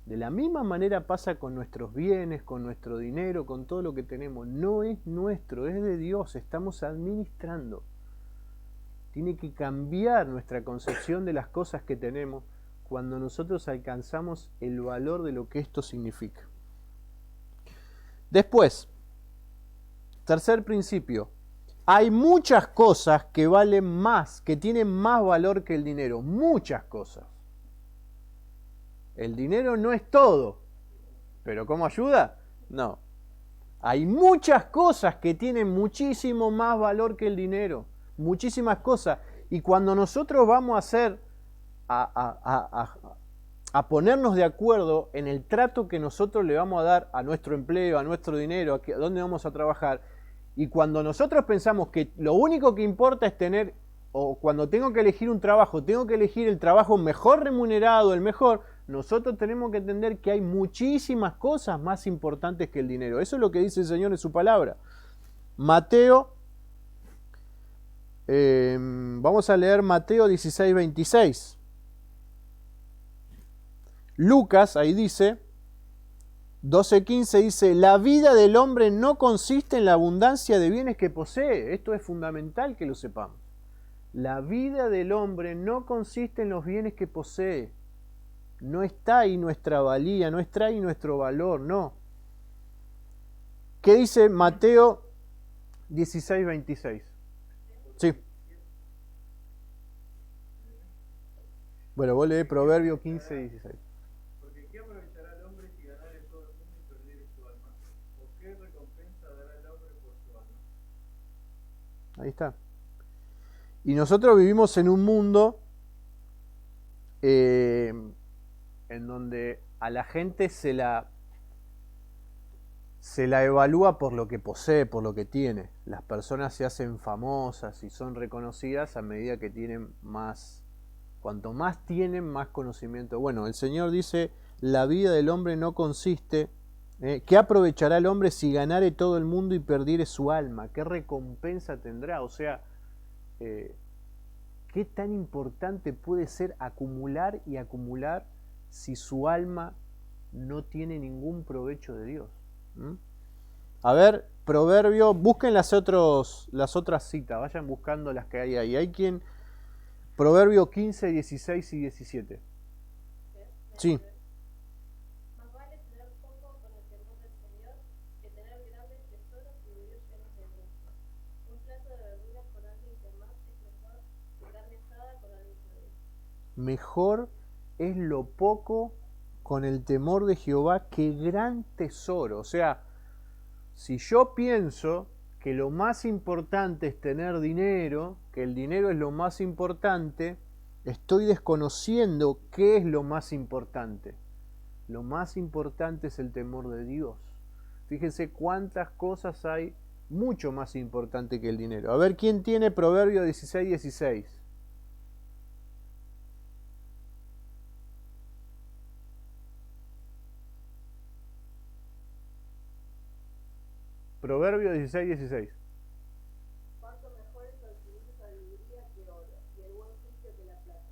S1: De la misma manera pasa con nuestros bienes, con nuestro dinero, con todo lo que tenemos. No es nuestro, es de Dios, estamos administrando. Tiene que cambiar nuestra concepción de las cosas que tenemos cuando nosotros alcanzamos el valor de lo que esto significa. Después, tercer principio. Hay muchas cosas que valen más, que tienen más valor que el dinero. Muchas cosas. El dinero no es todo. ¿Pero cómo ayuda? No. Hay muchas cosas que tienen muchísimo más valor que el dinero. Muchísimas cosas. Y cuando nosotros vamos a hacer, a ponernos de acuerdo en el trato que nosotros le vamos a dar a nuestro empleo, a nuestro dinero, a dónde vamos a trabajar, y cuando nosotros pensamos que lo único que importa es tener, o cuando tengo que elegir un trabajo, tengo que elegir el trabajo mejor remunerado, el mejor, nosotros tenemos que entender que hay muchísimas cosas más importantes que el dinero. Eso es lo que dice el Señor en su palabra. Mateo, vamos a leer Mateo 16, 26. Lucas, ahí dice, 12:15 dice, la vida del hombre no consiste en la abundancia de bienes que posee. Esto es fundamental que lo sepamos. La vida del hombre no consiste en los bienes que posee. No está ahí nuestra valía, no está ahí nuestro valor, no. ¿Qué dice Mateo 16:26? Sí. Bueno, vos lees Proverbio 15:16.
S3: Porque ¿qué aprovechará el hombre si ganare todo el mundo y perdiere su alma? ¿O qué recompensa dará el hombre por su alma?
S1: Ahí está. Y nosotros vivimos en un mundo en donde a la gente se la evalúa por lo que posee, por lo que tiene. Las personas se hacen famosas y son reconocidas a medida que tienen más. Cuanto más tienen, más conocimiento. Bueno, el Señor dice, la vida del hombre no consiste. ¿Qué aprovechará el hombre si ganare todo el mundo y perdiere su alma? ¿Qué recompensa tendrá? O sea, ¿qué tan importante puede ser acumular y acumular si su alma no tiene ningún provecho de Dios? A ver, Proverbio, busquen las otras citas, vayan buscando las que hay ahí. Hay quien, Proverbio 15, 16 y 17. Sí.
S5: Más vale tener poco con el temor del Señor que tener grandes tesoros y vivir llenos de bienes. Un plato de verduras con alguien que amas es mejor que carne asada con alguien que odias.
S1: Mejor es lo poco con el temor de Jehová que gran tesoro. O sea, si yo pienso que lo más importante es tener dinero, que el dinero es lo más importante, estoy desconociendo qué es lo más importante. Lo más importante es el temor de Dios. Fíjense cuántas cosas hay mucho más importante que el dinero. A ver, ¿quién tiene Proverbio 16, 16? Proverbio 16, 16.
S4: Cuánto mejor es adquirir sabiduría que oro, y el buen juicio que la plata.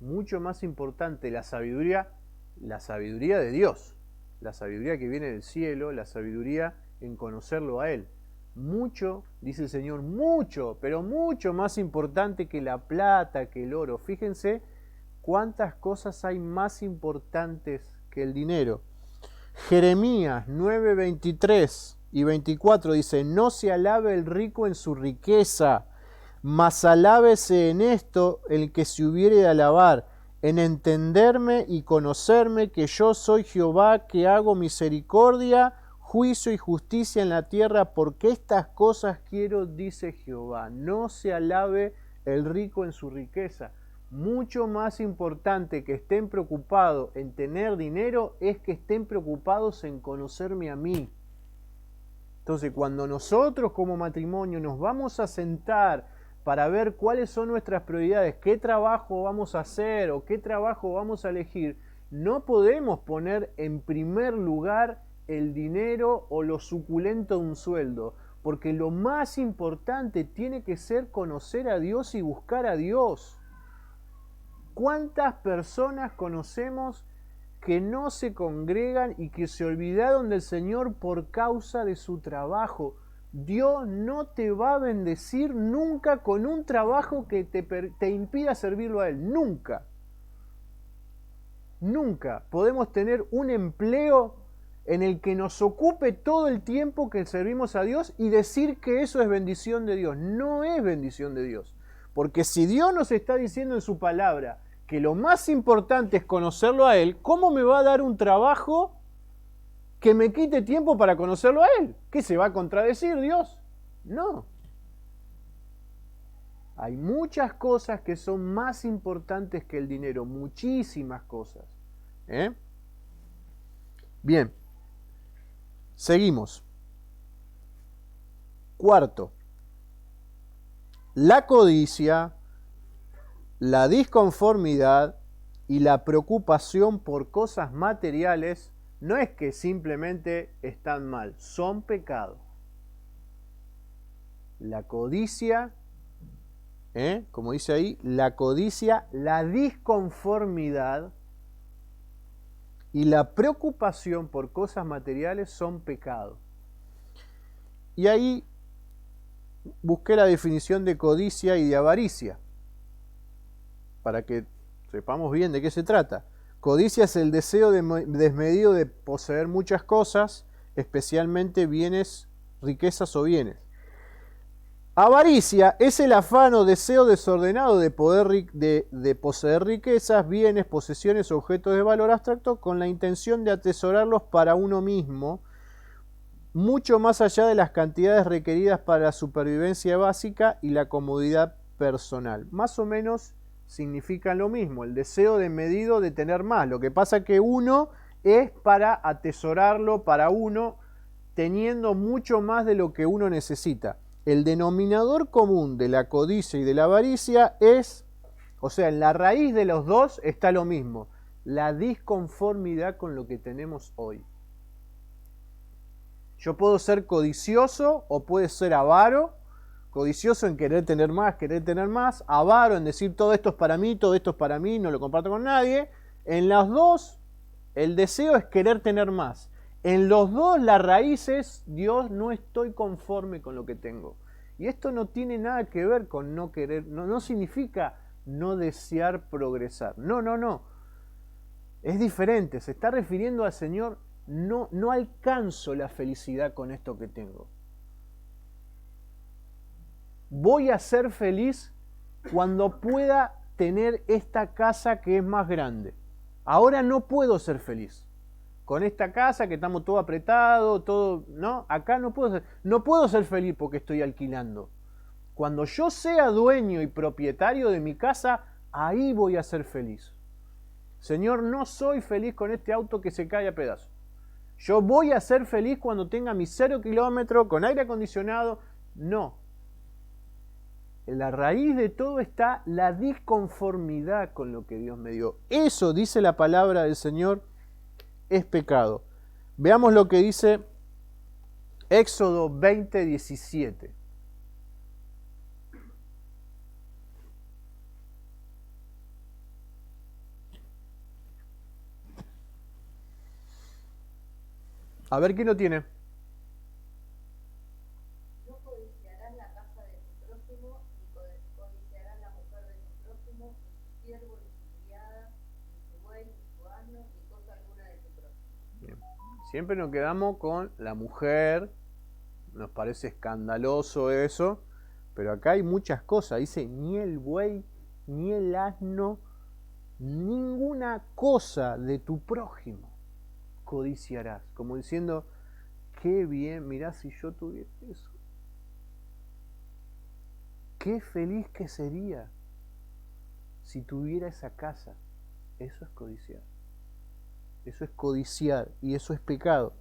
S1: Mucho más importante la sabiduría de Dios, la sabiduría que viene del cielo, la sabiduría en conocerlo a Él. Mucho, dice el Señor, mucho, pero mucho más importante que la plata, que el oro. Fíjense cuántas cosas hay más importantes que el dinero. Jeremías 9, 23 y 24 dice, no se alabe el rico en su riqueza, mas alábese en esto el que se hubiere de alabar, en entenderme y conocerme que yo soy Jehová, que hago misericordia, juicio y justicia en la tierra, porque estas cosas quiero, dice Jehová. No se alabe el rico en su riqueza. Mucho más importante que estén preocupados en tener dinero es que estén preocupados en conocerme a mí. Entonces, cuando nosotros como matrimonio nos vamos a sentar para ver cuáles son nuestras prioridades, qué trabajo vamos a hacer o qué trabajo vamos a elegir, no podemos poner en primer lugar el dinero o lo suculento de un sueldo, porque lo más importante tiene que ser conocer a Dios y buscar a Dios. ¿Cuántas personas conocemos que no se congregan y que se olvidaron del Señor por causa de su trabajo? Dios no te va a bendecir nunca con un trabajo que te impida servirlo a Él. Nunca. Nunca podemos tener un empleo en el que nos ocupe todo el tiempo que servimos a Dios y decir que eso es bendición de Dios. No es bendición de Dios. Porque si Dios nos está diciendo en su palabra que lo más importante es conocerlo a Él, ¿cómo me va a dar un trabajo que me quite tiempo para conocerlo a Él? ¿Qué se va a contradecir Dios? No. Hay muchas cosas que son más importantes que el dinero, muchísimas cosas. Bien, seguimos. Cuarto, la codicia, la disconformidad y la preocupación por cosas materiales no es que simplemente están mal, son pecados. La codicia, como dice ahí, la codicia, la disconformidad y la preocupación por cosas materiales son pecados. Y ahí busqué la definición de codicia y de avaricia, para que sepamos bien de qué se trata. Codicia es el deseo desmedido de poseer muchas cosas, especialmente bienes, riquezas o bienes. Avaricia es el afán o deseo desordenado de poseer riquezas, bienes, posesiones o objetos de valor abstracto con la intención de atesorarlos para uno mismo, mucho más allá de las cantidades requeridas para la supervivencia básica y la comodidad personal. Más o menos significan lo mismo, el deseo desmedido de tener más. Lo que pasa que uno es para atesorarlo para uno, teniendo mucho más de lo que uno necesita. El denominador común de la codicia y de la avaricia es, o sea, en la raíz de los dos está lo mismo, la disconformidad con lo que tenemos hoy. Yo puedo ser codicioso o puedo ser avaro, codicioso en querer tener más, avaro en decir todo esto es para mí, todo esto es para mí, no lo comparto con nadie. En las dos, el deseo es querer tener más. En los dos la raíz es, Dios, no estoy conforme con lo que tengo. Y esto no tiene nada que ver con no querer, no significa no desear progresar. No. Es diferente, se está refiriendo al Señor, no alcanzo la felicidad con esto que tengo. Voy a ser feliz cuando pueda tener esta casa que es más grande. Ahora no puedo ser feliz. Con esta casa que estamos todo apretado, todo, ¿no? Acá no puedo ser feliz porque estoy alquilando. Cuando yo sea dueño y propietario de mi casa, ahí voy a ser feliz. Señor, no soy feliz con este auto que se cae a pedazos. Yo voy a ser feliz cuando tenga mis 0 kilómetros, con aire acondicionado. No. En la raíz de todo está la disconformidad con lo que Dios me dio. Eso, dice la palabra del Señor, es pecado. Veamos lo que dice Éxodo 20:17. A ver quién lo tiene.
S2: No codiciarás la casa de tu prójimo, ni codiciarás la mujer de tu prójimo, ni su siervo, ni su criada, ni su buey, ni su asno, ni cosa alguna de tu prójimo.
S1: Bien. Siempre nos quedamos con la mujer, nos parece escandaloso eso, pero acá hay muchas cosas. Dice, ni el buey, ni el asno, ninguna cosa de tu prójimo codiciarás. Como diciendo, qué bien, mirá si yo tuviera eso. Qué feliz que sería si tuviera esa casa. Eso es codiciar. Eso es codiciar y eso es pecado.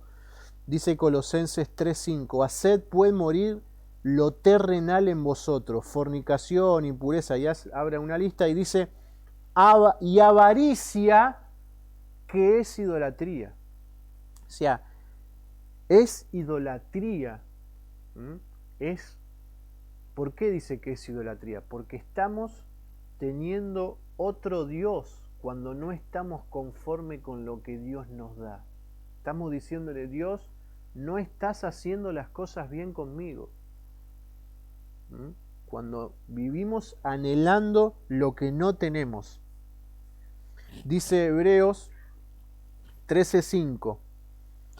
S1: Dice Colosenses 3:5, haced pues morir lo terrenal en vosotros, fornicación, impureza, y abre una lista y dice, y avaricia, que es idolatría. O sea, es idolatría. ¿Por qué dice que es idolatría? Porque estamos teniendo otro Dios cuando no estamos conforme con lo que Dios nos da. Estamos diciéndole, Dios, no estás haciendo las cosas bien conmigo. Cuando vivimos anhelando lo que no tenemos. Dice Hebreos 13:5,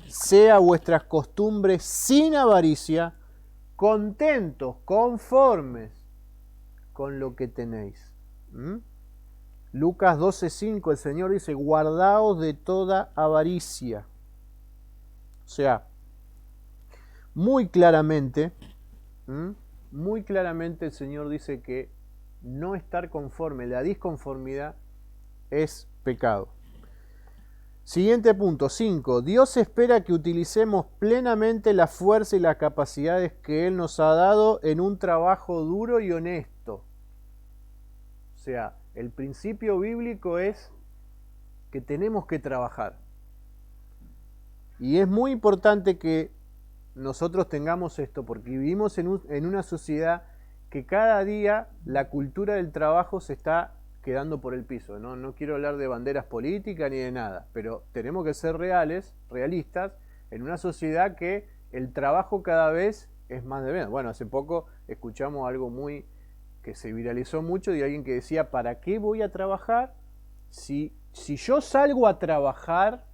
S1: sea vuestras costumbres sin avaricia, contentos, conformes con lo que tenéis. Lucas 12:5, el Señor dice, guardaos de toda avaricia. O sea, muy claramente el Señor dice que no estar conforme, la disconformidad es pecado. Siguiente punto, 5. Dios espera que utilicemos plenamente la fuerza y las capacidades que Él nos ha dado en un trabajo duro y honesto. O sea, el principio bíblico es que tenemos que trabajar. Y es muy importante que nosotros tengamos esto, porque vivimos en una sociedad que cada día la cultura del trabajo se está quedando por el piso. No quiero hablar de banderas políticas ni de nada, pero tenemos que ser realistas, en una sociedad que el trabajo cada vez es más de menos. Bueno, hace poco escuchamos algo que se viralizó mucho de alguien que decía, ¿para qué voy a trabajar? Si yo salgo a trabajar,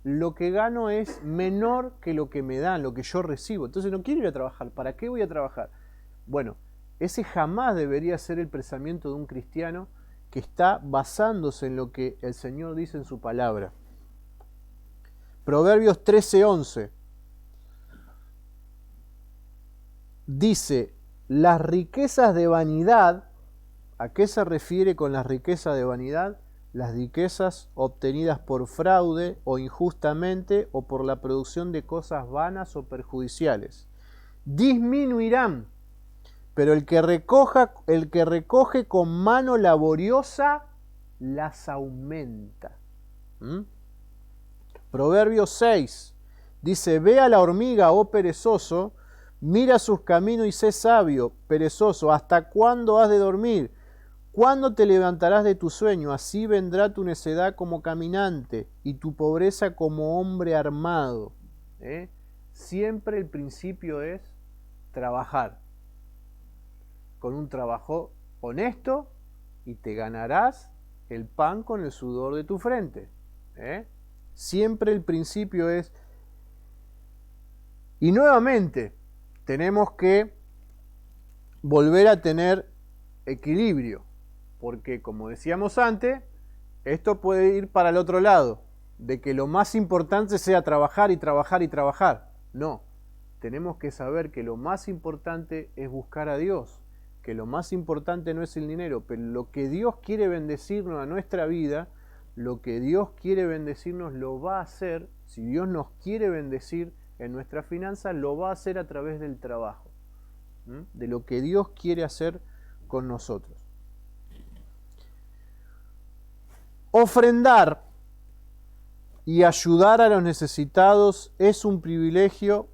S1: lo que gano es menor que lo que me dan, lo que yo recibo. Entonces no quiero ir a trabajar. ¿Para qué voy a trabajar? Bueno, ese jamás debería ser el pensamiento de un cristiano que está basándose en lo que el Señor dice en su palabra. Proverbios 13:11 dice, las riquezas de vanidad, ¿a qué se refiere con las riquezas de vanidad? Las riquezas obtenidas por fraude o injustamente o por la producción de cosas vanas o perjudiciales. Disminuirán, pero el que recoge con mano laboriosa las aumenta. Proverbios 6 dice, ve a la hormiga, oh perezoso, mira sus caminos y sé sabio, perezoso, ¿hasta cuándo has de dormir? ¿Cuándo te levantarás de tu sueño? Así vendrá tu necedad como caminante y tu pobreza como hombre armado. Siempre el principio es trabajar. Con un trabajo honesto y te ganarás el pan con el sudor de tu frente. Siempre el principio es... Y nuevamente tenemos que volver a tener equilibrio. Porque, como decíamos antes, esto puede ir para el otro lado, de que lo más importante sea trabajar y trabajar y trabajar. No, tenemos que saber que lo más importante es buscar a Dios, que lo más importante no es el dinero, pero lo que Dios quiere bendecirnos a nuestra vida, lo que Dios quiere bendecirnos lo va a hacer, si Dios nos quiere bendecir en nuestra finanza, lo va a hacer a través del trabajo, de lo que Dios quiere hacer con nosotros. Ofrendar y ayudar a los necesitados es un privilegio,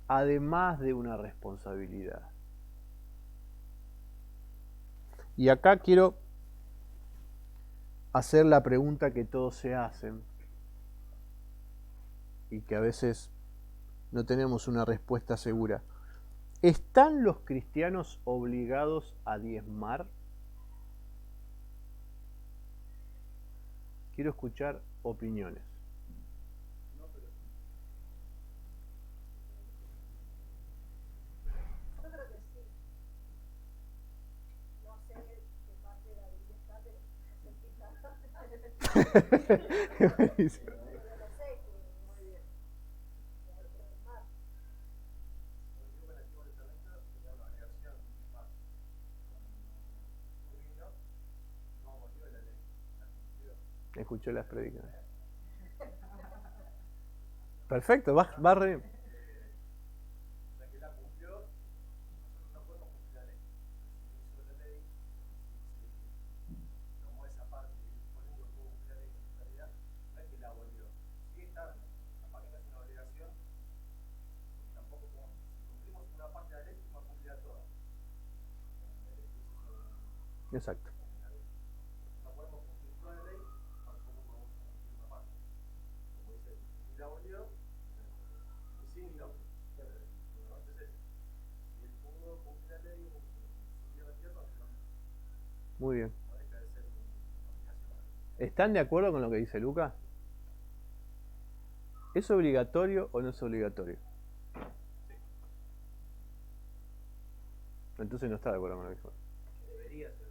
S1: además de una responsabilidad. Y acá quiero hacer la pregunta que todos se hacen y que a veces no tenemos una respuesta segura. ¿Están los cristianos obligados a diezmar? Quiero escuchar opiniones.
S4: Yo creo que sí. No sé qué parte de la Biblia está, pero no sé qué está. Yo no sé, muy bien.
S1: Escuchó las predicaciones. Perfecto, va re...
S3: O sea que la cumplió, nosotros no podemos cumplir la ley. Si hizo la ley, si tomó esa parte y por ejemplo pudo cumplir la ley en totalidad, no es que la abolió. Sigue estando. Capaz que no es una obligación, porque tampoco podemos, si cumplimos una parte de la ley, vamos a cumplirla toda.
S1: Exacto.
S3: No podemos cumplir toda la ley, tampoco podemos cumplir una parte. Como dice, ni la abolió, ni sí ni no. Entonces, si él pudo cumplir la ley, subió a la tierra, no
S1: Muy bien.
S3: deja de ser una obligación.
S1: ¿Están de acuerdo con lo que dice Lucas? ¿Es obligatorio o no es obligatorio? Entonces no está de acuerdo con lo que dijo.
S3: Debería ser.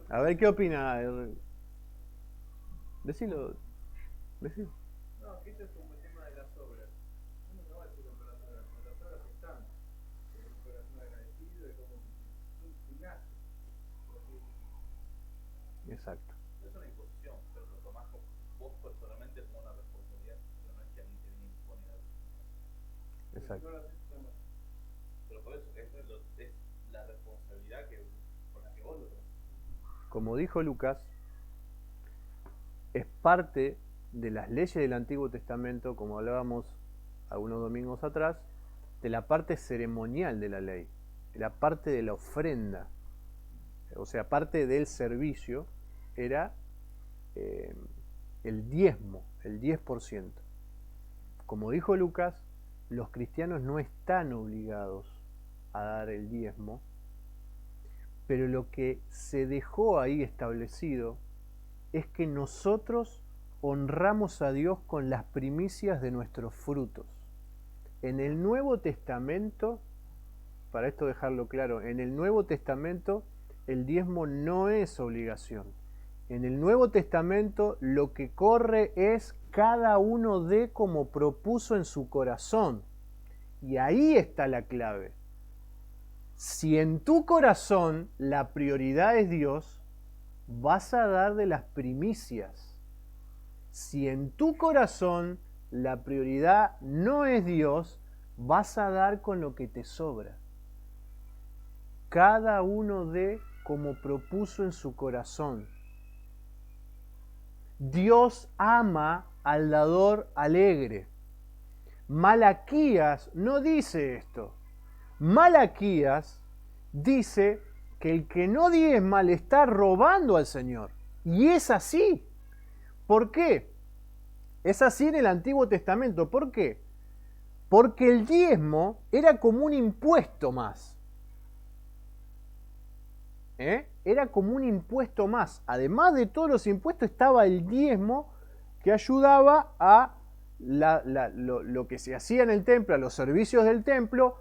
S1: A ver, ¿qué opina? Decilo.
S3: No, que esto es como el tema de las obras. Uno no va a decir con las obras están. Como un corazón agradecido y como un nace.
S1: Exacto.
S6: Es una imposición, pero lo tomás vos personalmente como una responsabilidad, pero no es que alguien te viene a imponer algo.
S1: Exacto.
S6: Pero por eso, es la responsabilidad con la que vos lo tomás.
S1: Como dijo Lucas, es parte de las leyes del Antiguo Testamento, como hablábamos algunos domingos atrás, de la parte ceremonial de la ley, de la parte de la ofrenda, o sea, parte del servicio, era el diezmo, el 10%. Como dijo Lucas, los cristianos no están obligados a dar el diezmo, pero lo que se dejó ahí establecido es que nosotros honramos a Dios con las primicias de nuestros frutos. En el Nuevo Testamento, para esto dejarlo claro, en el Nuevo Testamento el diezmo no es obligación. En el Nuevo Testamento lo que corre es cada uno dé como propuso en su corazón. Y ahí está la clave. Si en tu corazón la prioridad es Dios, vas a dar de las primicias. Si en tu corazón la prioridad no es Dios, vas a dar con lo que te sobra. Cada uno dé como propuso en su corazón. Dios ama al dador alegre. Malaquías no dice esto. Malaquías dice que el que no diezma le está robando al Señor. Y es así. ¿Por qué? Es así en el Antiguo Testamento. ¿Por qué? Porque el diezmo era como un impuesto más. Era como un impuesto más. Además de todos los impuestos estaba el diezmo que ayudaba a lo que se hacía en el templo, a los servicios del templo.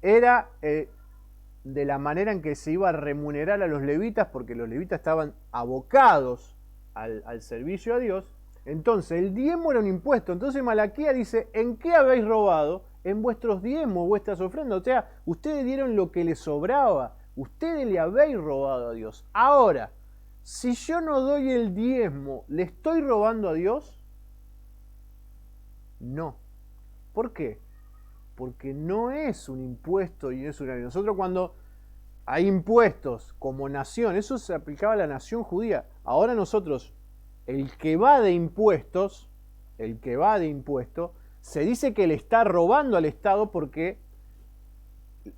S1: Era de la manera en que se iba a remunerar a los levitas, porque los levitas estaban abocados al servicio a Dios. Entonces el diezmo era un impuesto. Entonces Malaquías dice, ¿en qué habéis robado? En vuestros diezmos, vuestras ofrendas. O sea, ustedes dieron lo que les sobraba. Ustedes le habéis robado a Dios. Ahora, si yo no doy el diezmo, ¿le estoy robando a Dios? No. ¿Por qué? Porque no es un impuesto y es una... Nosotros cuando hay impuestos como nación, eso se aplicaba a la nación judía. Ahora nosotros, el que va de impuestos, se dice que le está robando al Estado porque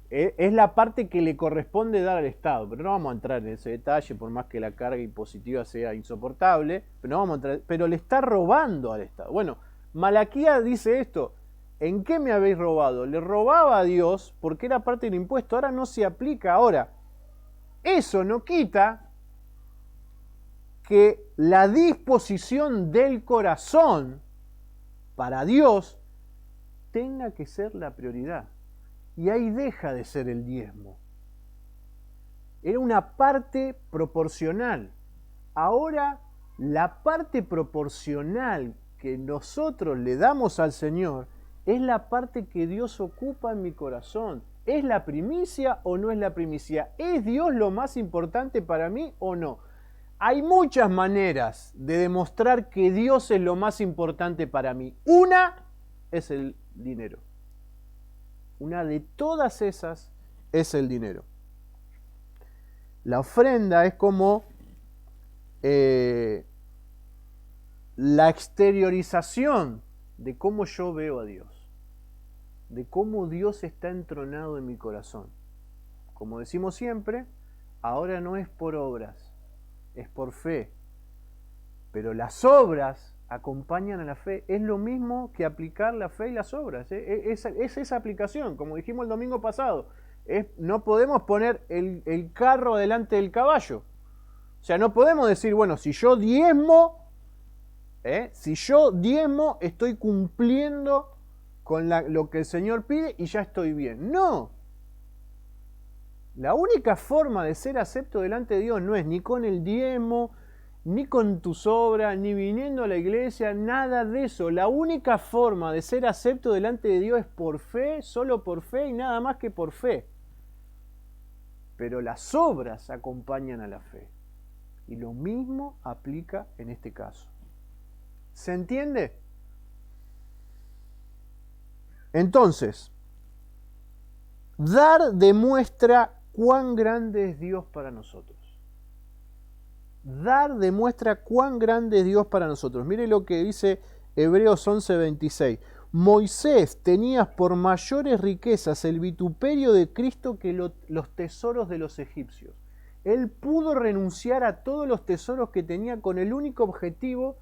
S1: es la parte que le corresponde dar al Estado. Pero no vamos a entrar en ese detalle, por más que la carga impositiva sea insoportable, pero le está robando al Estado. Bueno, Malaquías dice esto. ¿En qué me habéis robado? Le robaba a Dios porque era parte del impuesto. Ahora no se aplica. Ahora, eso no quita que la disposición del corazón para Dios tenga que ser la prioridad. Y ahí deja de ser el diezmo. Era una parte proporcional. Ahora, la parte proporcional que nosotros le damos al Señor es la parte que Dios ocupa en mi corazón. ¿Es la primicia o no es la primicia? ¿Es Dios lo más importante para mí o no? Hay muchas maneras de demostrar que Dios es lo más importante para mí. Una es el dinero. Una de todas esas es el dinero. La ofrenda es como la exteriorización de cómo yo veo a Dios, de cómo Dios está entronado en mi corazón. Como decimos siempre, ahora no es por obras, es por fe. Pero las obras acompañan a la fe. Es lo mismo que aplicar la fe y las obras. Es esa aplicación, como dijimos el domingo pasado. No podemos poner el carro delante del caballo. O sea, no podemos decir, bueno, si yo diezmo, estoy cumpliendo con lo que el Señor pide y ya estoy bien. No. La única forma de ser acepto delante de Dios no es ni con el diezmo, ni con tus obras, ni viniendo a la iglesia, nada de eso. La única forma de ser acepto delante de Dios es por fe, solo por fe y nada más que por fe. Pero las obras acompañan a la fe. Y lo mismo aplica en este caso. ¿Se entiende? Entonces, dar demuestra cuán grande es Dios para nosotros. Dar demuestra cuán grande es Dios para nosotros. Mire lo que dice Hebreos 11:26. Moisés tenía por mayores riquezas el vituperio de Cristo que los tesoros de los egipcios. Él pudo renunciar a todos los tesoros que tenía con el único objetivo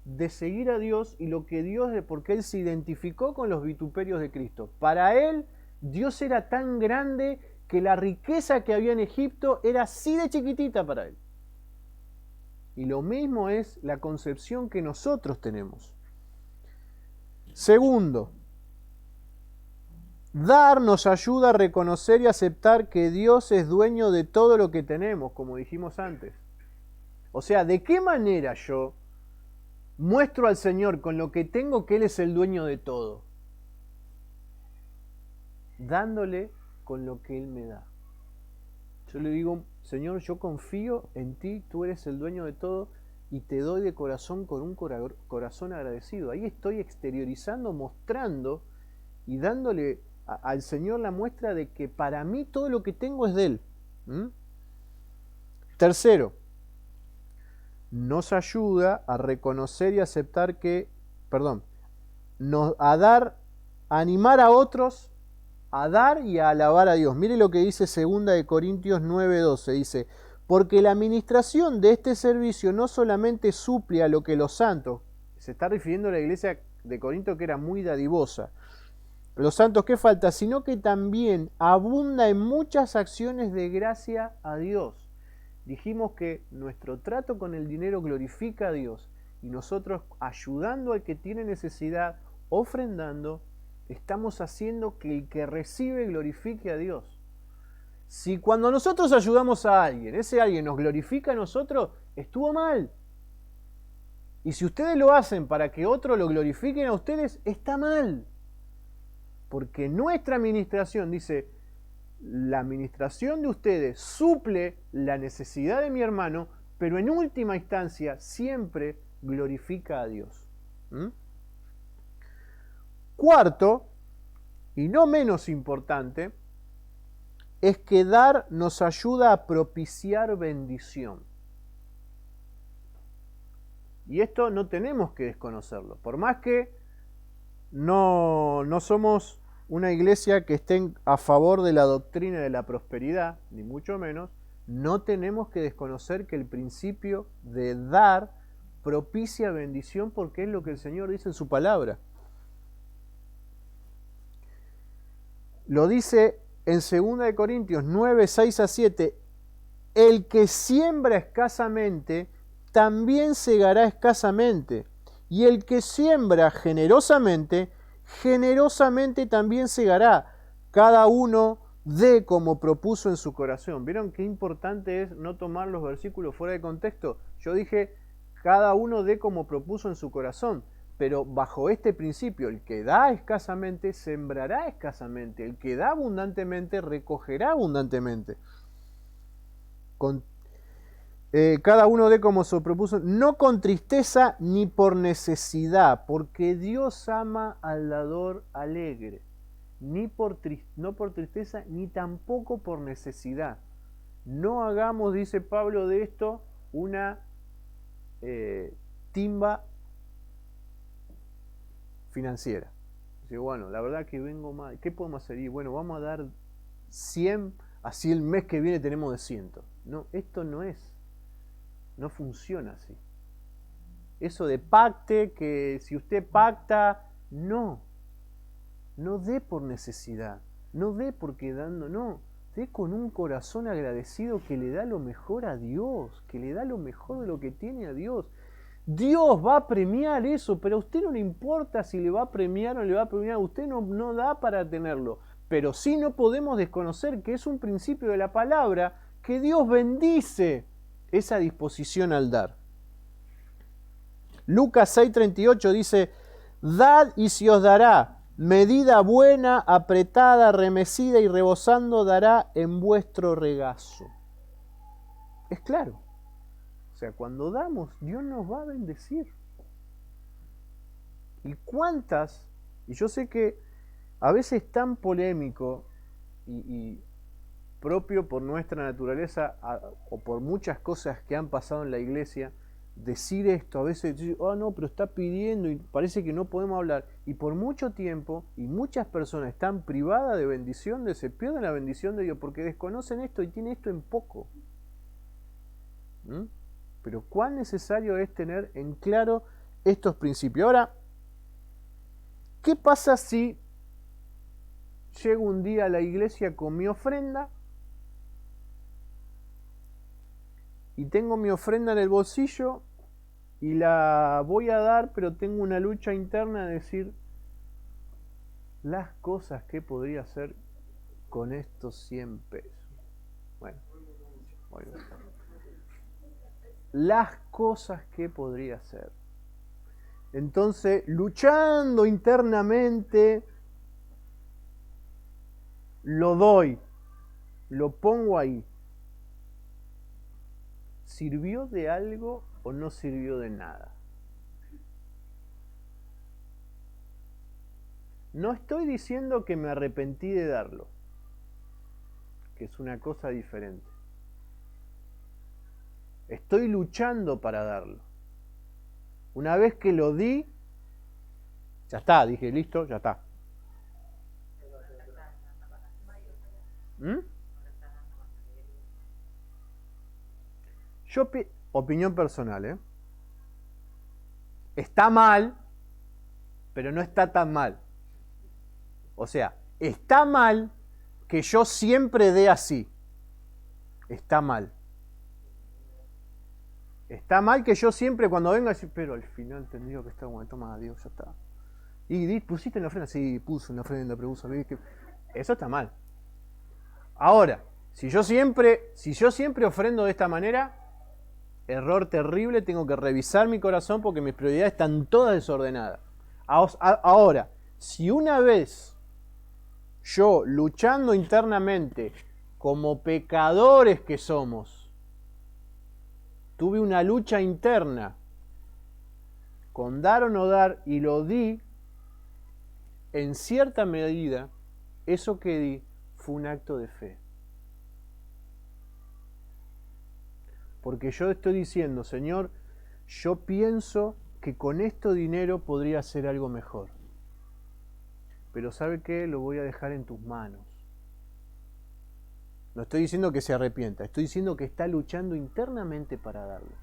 S1: de seguir a Dios y lo que Dios, porque él se identificó con los vituperios de Cristo. Para él, Dios era tan grande que la riqueza que había en Egipto era así de chiquitita para él. Y lo mismo es la concepción que nosotros tenemos. Segundo, dar nos ayuda a reconocer y aceptar que Dios es dueño de todo lo que tenemos, como dijimos antes. O sea, ¿de qué manera yo muestro al Señor con lo que tengo que Él es el dueño de todo? Dándole con lo que Él me da. Yo le digo, Señor, yo confío en ti, tú eres el dueño de todo y te doy de corazón con un corazón agradecido. Ahí estoy exteriorizando, mostrando y dándole al Señor la muestra de que para mí todo lo que tengo es de Él. Tercero, nos ayuda a reconocer y aceptar a animar a otros a dar y a alabar a Dios. Mire lo que dice 2 Corintios 9:12, dice, porque la administración de este servicio no solamente suple a lo que los santos, se está refiriendo a la iglesia de Corinto que era muy dadivosa, los santos que falta, sino que también abunda en muchas acciones de gracia a Dios. Dijimos que nuestro trato con el dinero glorifica a Dios y nosotros ayudando al que tiene necesidad, ofrendando, estamos haciendo que el que recibe glorifique a Dios. Si cuando nosotros ayudamos a alguien, ese alguien nos glorifica a nosotros, estuvo mal. Y si ustedes lo hacen para que otros lo glorifiquen a ustedes, está mal. Porque nuestra administración, dice, la administración de ustedes suple la necesidad de mi hermano, pero en última instancia siempre glorifica a Dios. Cuarto, y no menos importante, es que dar nos ayuda a propiciar bendición. Y esto no tenemos que desconocerlo. Por más que no somos una iglesia que esté a favor de la doctrina de la prosperidad, ni mucho menos, no tenemos que desconocer que el principio de dar propicia bendición porque es lo que el Señor dice en su palabra. Lo dice en 2 Corintios 9, 6 a 7, el que siembra escasamente, también segará escasamente, y el que siembra generosamente, generosamente también segará. Cada uno dé como propuso en su corazón. ¿Vieron qué importante es no tomar los versículos fuera de contexto? Yo dije, cada uno dé como propuso en su corazón. Pero bajo este principio, el que da escasamente, sembrará escasamente. El que da abundantemente, recogerá abundantemente. Cada uno dé como se propuso, no con tristeza ni por necesidad, porque Dios ama al dador alegre, no por tristeza ni tampoco por necesidad. No hagamos, dice Pablo, de esto una timba financiera. Dice, bueno, la verdad que vengo mal, ¿qué podemos hacer? Y bueno, vamos a dar 100, así el mes que viene tenemos de 100. No, esto no funciona así. Eso de pacte, que si usted pacta, no dé por necesidad, no dé porque dando, no, dé con un corazón agradecido que le da lo mejor a Dios, que le da lo mejor de lo que tiene a Dios. Dios va a premiar eso, pero a usted no le importa si le va a premiar o no le va a premiar, usted no da para tenerlo. Pero sí no podemos desconocer que es un principio de la palabra, que Dios bendice esa disposición al dar. Lucas 6:38 dice, dad y se os dará, medida buena, apretada, remecida y rebosando dará en vuestro regazo. Es claro. O sea, cuando damos, Dios nos va a bendecir. ¿Y cuántas? Y yo sé que a veces es tan polémico y propio por nuestra naturaleza o por muchas cosas que han pasado en la iglesia, decir esto, a veces, no, pero está pidiendo y parece que no podemos hablar. Y por mucho tiempo, y muchas personas están privadas de bendición, se pierden la bendición de Dios porque desconocen esto y tienen esto en poco. Pero cuán necesario es tener en claro estos principios. Ahora, ¿qué pasa si llego un día a la iglesia con mi ofrenda y tengo mi ofrenda en el bolsillo y la voy a dar, pero tengo una lucha interna de decir las cosas que podría hacer con estos 100 pesos? Bueno, las cosas que podría hacer. Entonces, luchando internamente, lo doy, lo pongo ahí. ¿Sirvió de algo o no sirvió de nada? No estoy diciendo que me arrepentí de darlo, que es una cosa diferente. Estoy luchando para darlo. Una vez que lo di, ya está, dije, listo, ya está. Opinión personal, está mal, pero no está tan mal. O sea, está mal que yo siempre dé así. Está mal. Está mal que yo siempre cuando venga decir, pero al final entendido que está bueno, toma, Dios, ya está. Y pusiste en la ofrenda, sí, puse en la ofrenda, pero eso está mal. Ahora, si yo siempre ofrendo de esta manera, error terrible, tengo que revisar mi corazón porque mis prioridades están todas desordenadas. Ahora, si una vez yo luchando internamente como pecadores que somos, tuve una lucha interna con dar o no dar y lo di, en cierta medida, eso que di fue un acto de fe. Porque yo estoy diciendo, Señor, yo pienso que con este dinero podría hacer algo mejor. Pero ¿sabe qué? Lo voy a dejar en tus manos. No estoy diciendo que se arrepienta, estoy diciendo que está luchando internamente para darlo.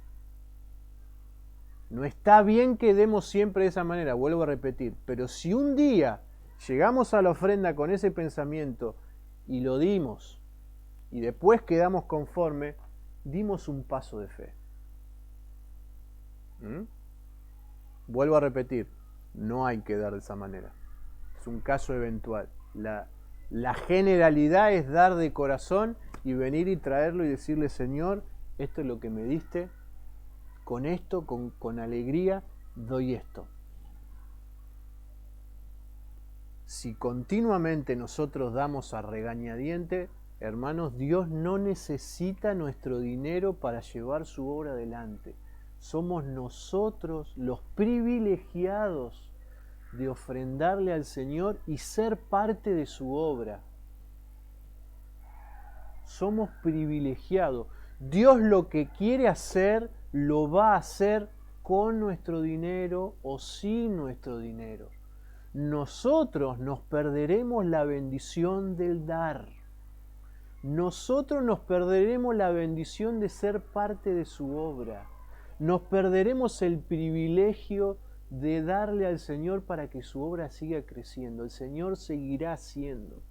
S1: No está bien que demos siempre de esa manera, vuelvo a repetir, pero si un día llegamos a la ofrenda con ese pensamiento y lo dimos y después quedamos conforme, dimos un paso de fe. Vuelvo a repetir, no hay que dar de esa manera. Es un caso eventual. La generalidad es dar de corazón y venir y traerlo y decirle, Señor, esto es lo que me diste, con esto, con alegría, doy esto. Si continuamente nosotros damos a regañadiente, Hermanos, Dios no necesita nuestro dinero para llevar su obra adelante. Somos nosotros los privilegiados de ofrendarle al Señor y ser parte de su obra. Somos privilegiados. Dios lo que quiere hacer, lo va a hacer con nuestro dinero o sin nuestro dinero. Nosotros nos perderemos la bendición del dar. Nosotros nos perderemos la bendición de ser parte de su obra. Nos perderemos el privilegio de darle al Señor para que su obra siga creciendo. El Señor seguirá haciendo.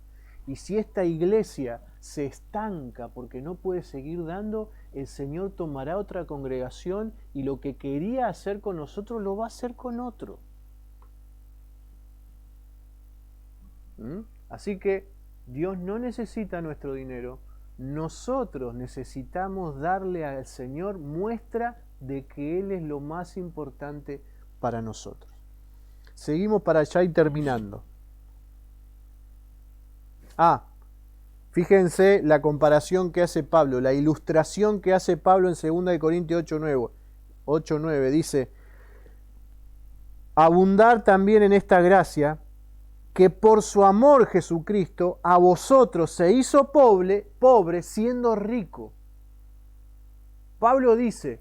S1: Y si esta iglesia se estanca porque no puede seguir dando, el Señor tomará otra congregación y lo que quería hacer con nosotros lo va a hacer con otro. Así que Dios no necesita nuestro dinero. Nosotros necesitamos darle al Señor muestra de que Él es lo más importante para nosotros. Seguimos para allá y terminando. Fíjense la comparación que hace Pablo, la ilustración que hace Pablo en 2 Corintios 8:9. Dice, abundar también en esta gracia, que por su amor Jesucristo a vosotros se hizo pobre siendo rico. Pablo dice,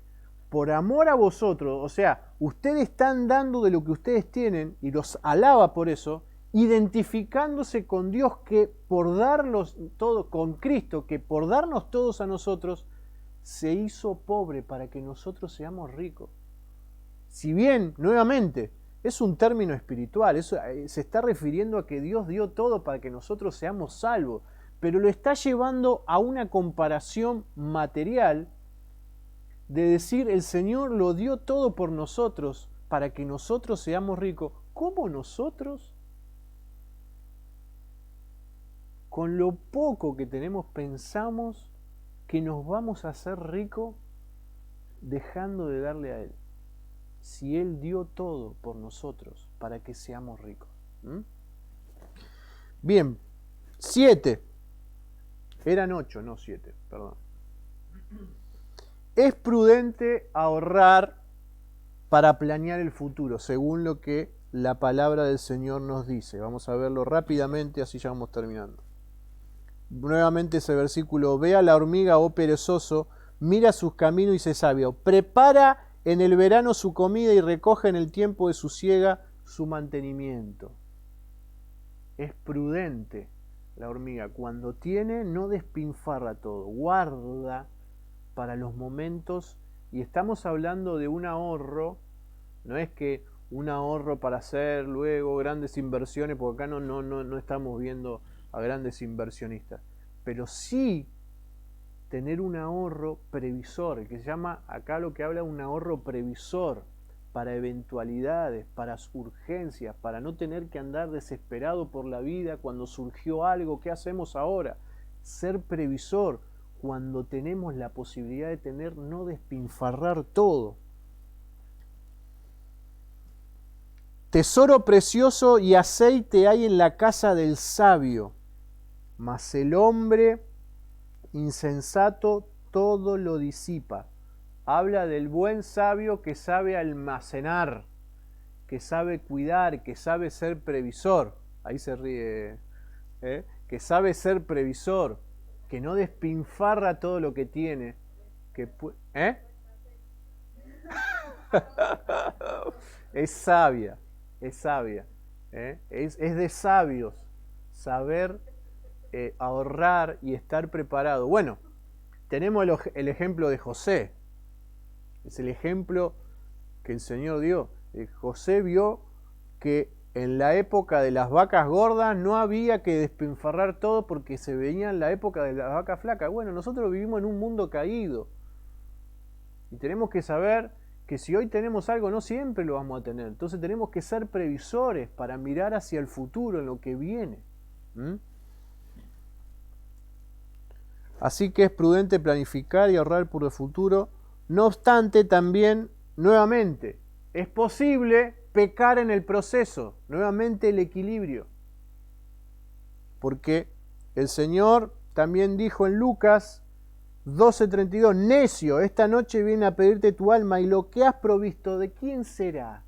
S1: por amor a vosotros, o sea, ustedes están dando de lo que ustedes tienen y los alaba por eso, identificándose con Dios que por darlos todo, con Cristo, que por darnos todos a nosotros, se hizo pobre para que nosotros seamos ricos. Si bien, nuevamente, es un término espiritual, eso se está refiriendo a que Dios dio todo para que nosotros seamos salvos, pero lo está llevando a una comparación material de decir, el Señor lo dio todo por nosotros para que nosotros seamos ricos. ¿Cómo nosotros? Con lo poco que tenemos pensamos que nos vamos a hacer ricos dejando de darle a Él. Si Él dio todo por nosotros para que seamos ricos. Bien, 7. Eran 8, no 7, perdón. Es prudente ahorrar para planear el futuro, según lo que la palabra del Señor nos dice. Vamos a verlo rápidamente, así ya vamos terminando. Nuevamente ese versículo, ve a la hormiga, oh perezoso, mira sus caminos y sé sabio, prepara en el verano su comida y recoge en el tiempo de su siega su mantenimiento. Es prudente la hormiga. Cuando tiene, no despilfarra todo. Guarda para los momentos. Y estamos hablando de un ahorro. No es que un ahorro para hacer luego grandes inversiones, porque acá no estamos viendo a grandes inversionistas. Pero sí tener un ahorro previsor, que se llama, acá lo que habla, un ahorro previsor para eventualidades, para urgencias, para no tener que andar desesperado por la vida cuando surgió algo. ¿Qué hacemos ahora? Ser previsor cuando tenemos la posibilidad de tener, no despilfarrar todo. Tesoro precioso y aceite hay en la casa del sabio, mas el hombre insensato todo lo disipa. Habla del buen sabio que sabe almacenar, que sabe cuidar, que sabe ser previsor. Ahí se ríe, que sabe ser previsor, que no despilfarra todo lo que tiene. Es sabia, es sabia. Es de sabios saber ahorrar y estar preparado. Bueno, tenemos el ejemplo de José. Es el ejemplo que el Señor dio. José vio que en la época de las vacas gordas no había que despilfarrar todo porque se venía en la época de las vacas flacas. Bueno, nosotros vivimos en un mundo caído. Y tenemos que saber que si hoy tenemos algo, no siempre lo vamos a tener. Entonces tenemos que ser previsores para mirar hacia el futuro, en lo que viene. Así que es prudente planificar y ahorrar por el futuro. No obstante, también, nuevamente, es posible pecar en el proceso. Nuevamente el equilibrio. Porque el Señor también dijo en Lucas 12:32, necio, esta noche viene a pedirte tu alma y lo que has provisto, ¿de quién será?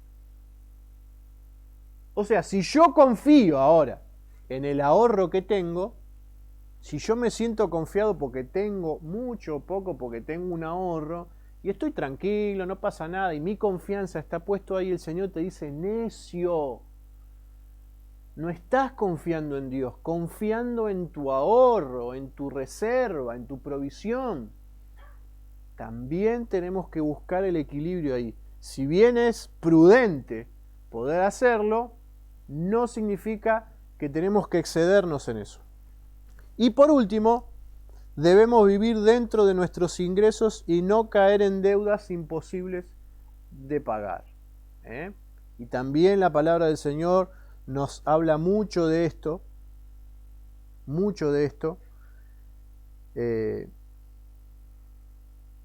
S1: O sea, si yo confío ahora en el ahorro que tengo, si yo me siento confiado porque tengo mucho o poco, porque tengo un ahorro, y estoy tranquilo, no pasa nada, y mi confianza está puesto ahí, el Señor te dice, necio, no estás confiando en Dios, confiando en tu ahorro, en tu reserva, en tu provisión. También tenemos que buscar el equilibrio ahí. Si bien es prudente poder hacerlo, no significa que tenemos que excedernos en eso. Y por último, debemos vivir dentro de nuestros ingresos y no caer en deudas imposibles de pagar. Y también la palabra del Señor nos habla mucho de esto. Mucho de esto.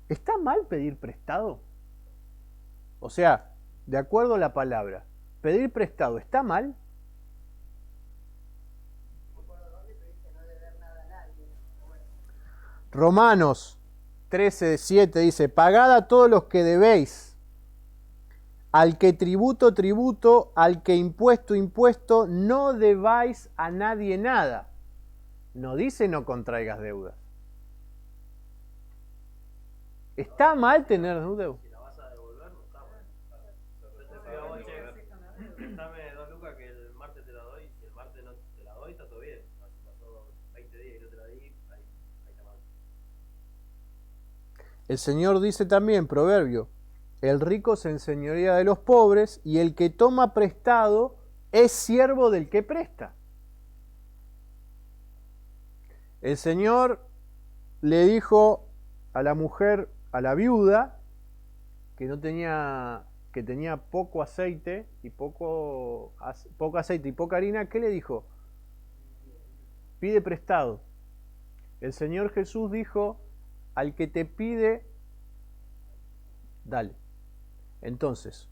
S1: ¿Está mal pedir prestado? O sea, de acuerdo a la palabra, ¿pedir prestado está mal? Romanos 13:7 dice, pagad a todos los que debéis, al que tributo, tributo, al que impuesto, impuesto, no debáis a nadie nada. No dice no contraigas deudas. ¿Está mal tener deuda?
S7: Si la vas a devolver, no está mal. Yo te digo, che, dame 2 lucas que el martes te la doy. Si el martes no te la doy, está todo bien. Si pasó 20 días y no te la di, ahí está mal.
S1: El Señor dice también, proverbio, el rico se enseñorea de los pobres y el que toma prestado es siervo del que presta. El Señor le dijo a la mujer, a la viuda, que tenía poco aceite y poco aceite y poca harina, ¿qué le dijo? Pide prestado. El Señor Jesús dijo, al que te pide, dale. Entonces,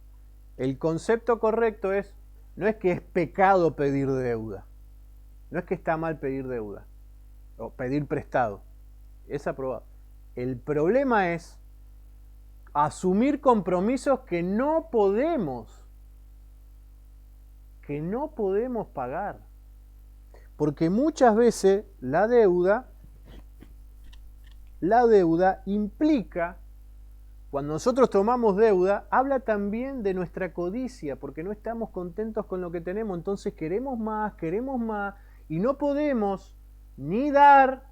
S1: el concepto correcto es, no es que es pecado pedir deuda, no es que está mal pedir deuda, o pedir prestado, es aprobado. El problema es asumir compromisos que no podemos pagar. Porque muchas veces la deuda implica, cuando nosotros tomamos deuda, habla también de nuestra codicia, porque no estamos contentos con lo que tenemos, entonces queremos más, y no podemos ni dar,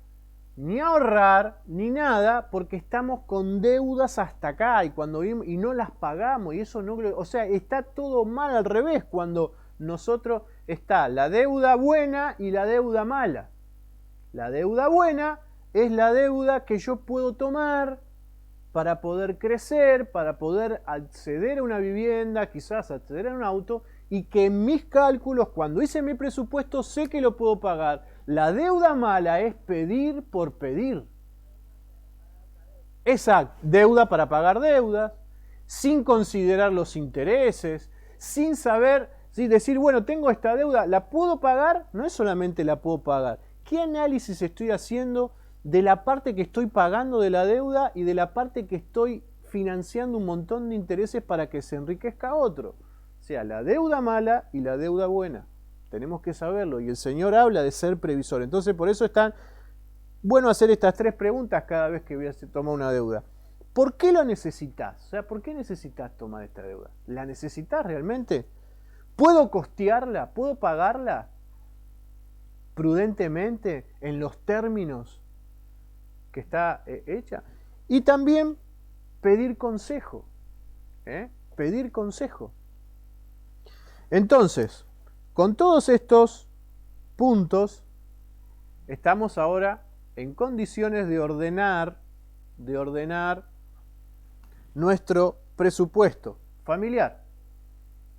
S1: ni ahorrar, ni nada, porque estamos con deudas hasta acá, y no las pagamos, y eso no, o sea, está todo mal al revés, cuando nosotros está la deuda buena y la deuda mala. La deuda buena es la deuda que yo puedo tomar para poder crecer, para poder acceder a una vivienda, quizás acceder a un auto, y que en mis cálculos, cuando hice mi presupuesto, sé que lo puedo pagar. La deuda mala es pedir por pedir. Exacto, deuda para pagar deudas, sin considerar los intereses, sin saber, ¿sí? Decir, bueno, tengo esta deuda, ¿la puedo pagar? No es solamente la puedo pagar. ¿Qué análisis estoy haciendo de la parte que estoy pagando de la deuda y de la parte que estoy financiando un montón de intereses para que se enriquezca otro? O sea, la deuda mala y la deuda buena. Tenemos que saberlo. Y el Señor habla de ser previsor. Entonces, por eso es tan bueno hacer estas 3 preguntas cada vez que voy a tomar una deuda. ¿Por qué lo necesitas? O sea, ¿por qué necesitas tomar esta deuda? ¿La necesitas realmente? ¿Puedo costearla? ¿Puedo pagarla prudentemente en los términos que está hecha? Y también pedir consejo. Pedir consejo. Entonces, con todos estos puntos, estamos ahora en condiciones de ordenar nuestro presupuesto familiar.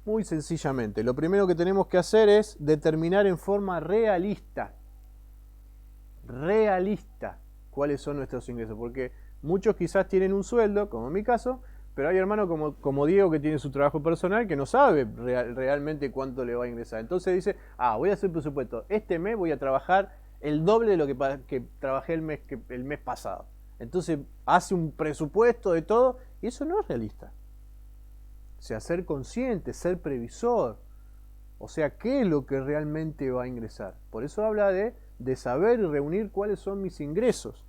S1: Muy sencillamente, lo primero que tenemos que hacer es determinar en forma realista cuáles son nuestros ingresos, porque muchos quizás tienen un sueldo, como en mi caso, pero hay hermanos como Diego que tiene su trabajo personal que no sabe realmente cuánto le va a ingresar. Entonces dice, voy a hacer presupuesto, este mes voy a trabajar el doble de lo que trabajé el mes pasado. Entonces hace un presupuesto de todo y eso no es realista. O sea, ser consciente, ser previsor. O sea, ¿qué es lo que realmente va a ingresar? Por eso habla de saber y reunir cuáles son mis ingresos.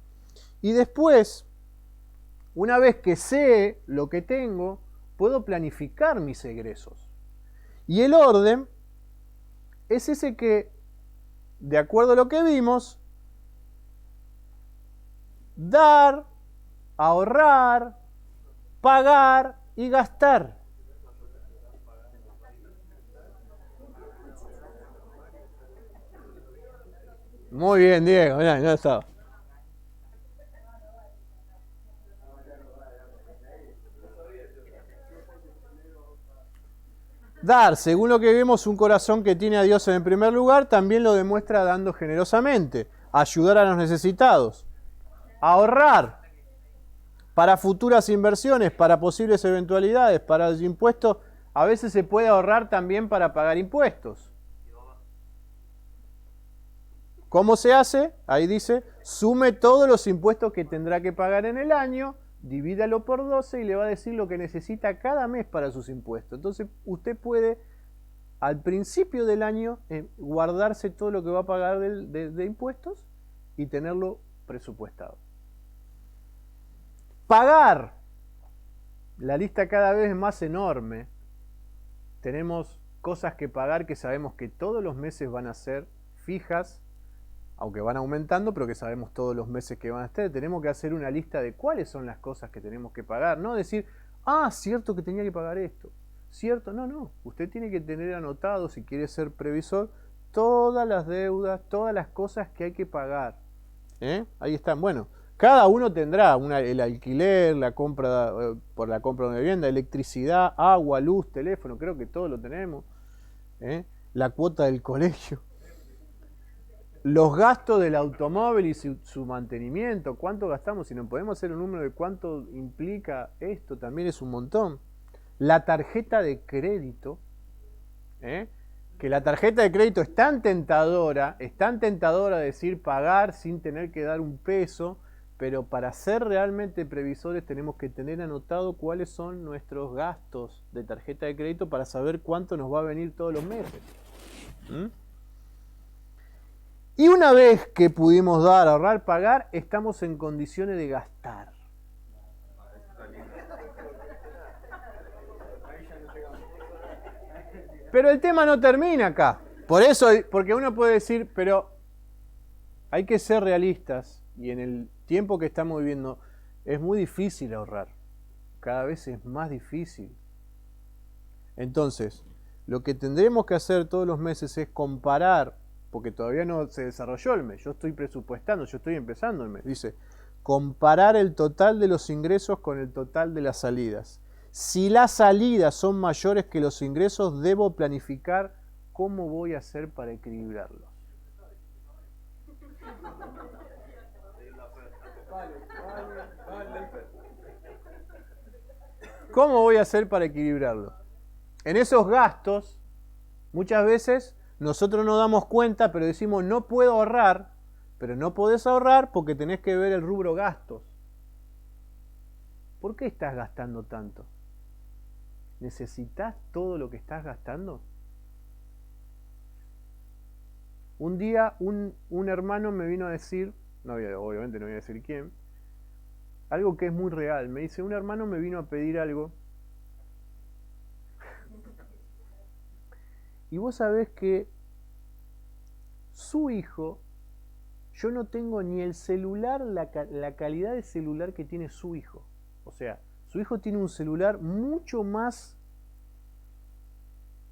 S1: Y después, una vez que sé lo que tengo, puedo planificar mis egresos. Y el orden es ese que, de acuerdo a lo que vimos, dar, ahorrar, pagar y gastar. Muy bien, Diego, mirá, no estaba. Dar, según lo que vemos, un corazón que tiene a Dios en el primer lugar, también lo demuestra dando generosamente, ayudar a los necesitados, ahorrar para futuras inversiones, para posibles eventualidades, para los impuestos. A veces se puede ahorrar también para pagar impuestos. ¿Cómo se hace? Ahí dice, sume todos los impuestos que tendrá que pagar en el año, divídalo por 12 y le va a decir lo que necesita cada mes para sus impuestos. Entonces usted puede al principio del año guardarse todo lo que va a pagar de impuestos y tenerlo presupuestado. Pagar. La lista cada vez es más enorme. Tenemos cosas que pagar que sabemos que todos los meses van a ser fijas, aunque van aumentando, pero que sabemos todos los meses que van a estar. Tenemos que hacer una lista de cuáles son las cosas que tenemos que pagar. No decir, cierto que tenía que pagar esto. Cierto, no. Usted tiene que tener anotado, si quiere ser previsor, todas las deudas, todas las cosas que hay que pagar. Ahí están. Bueno, cada uno tendrá el alquiler, la compra por la compra de una vivienda, electricidad, agua, luz, teléfono, creo que todo lo tenemos. La cuota del colegio. Los gastos del automóvil y su mantenimiento, ¿cuánto gastamos? Si no podemos hacer un número de cuánto implica esto, también es un montón. La tarjeta de crédito, que la tarjeta de crédito es tan tentadora decir pagar sin tener que dar un peso, pero para ser realmente previsores tenemos que tener anotado cuáles son nuestros gastos de tarjeta de crédito para saber cuánto nos va a venir todos los meses. Y una vez que pudimos dar, ahorrar, pagar, estamos en condiciones de gastar. Pero el tema no termina acá. Por eso, porque uno puede decir, pero hay que ser realistas y en el tiempo que estamos viviendo es muy difícil ahorrar. Cada vez es más difícil. Entonces, lo que tendremos que hacer todos los meses es comparar, porque todavía no se desarrolló el mes, yo estoy presupuestando, yo estoy empezando el mes. Dice, comparar el total de los ingresos con el total de las salidas. Si las salidas son mayores que los ingresos, debo planificar cómo voy a hacer para equilibrarlos. ¿Cómo voy a hacer para equilibrarlo? En esos gastos, muchas veces nosotros nos damos cuenta, pero decimos no puedo ahorrar, pero no podés ahorrar porque tenés que ver el rubro gastos. ¿Por qué estás gastando tanto? ¿Necesitas todo lo que estás gastando? Un día un hermano me vino a decir, obviamente no voy a decir quién, algo que es muy real. Me dice, un hermano me vino a pedir algo. Y vos sabés que su hijo, yo no tengo ni el celular, la calidad de celular que tiene su hijo. O sea, su hijo tiene un celular mucho más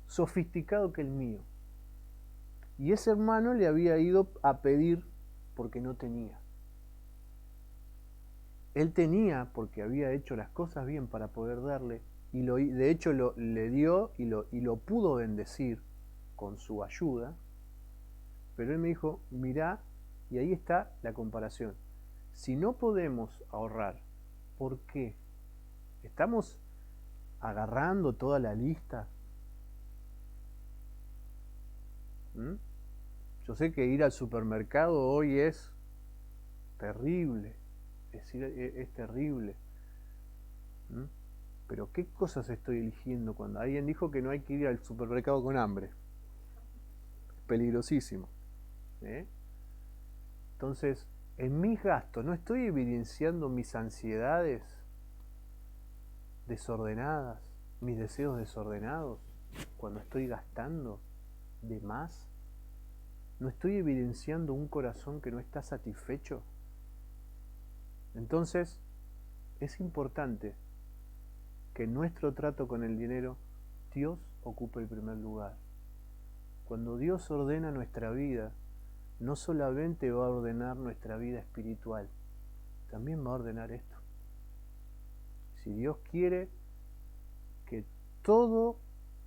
S1: sofisticado que el mío. Y ese hermano le había ido a pedir porque no tenía. Él tenía porque había hecho las cosas bien para poder darle. Y de hecho le dio y lo pudo bendecir con su ayuda. Pero él me dijo, mirá, y ahí está la comparación. Si no podemos ahorrar, ¿por qué? ¿Estamos agarrando toda la lista? Yo sé que ir al supermercado hoy es terrible, es terrible. ¿Mm? Pero ¿qué cosas estoy eligiendo cuando alguien dijo que no hay que ir al supermercado con hambre? Peligrosísimo. Entonces, en mis gastos, ¿no estoy evidenciando mis ansiedades desordenadas, mis deseos desordenados, cuando estoy gastando de más? ¿No estoy evidenciando un corazón que no está satisfecho? Entonces, es importante que en nuestro trato con el dinero, Dios ocupe el primer lugar. Cuando Dios ordena nuestra vida, no solamente va a ordenar nuestra vida espiritual, también va a ordenar esto. Si Dios quiere que todo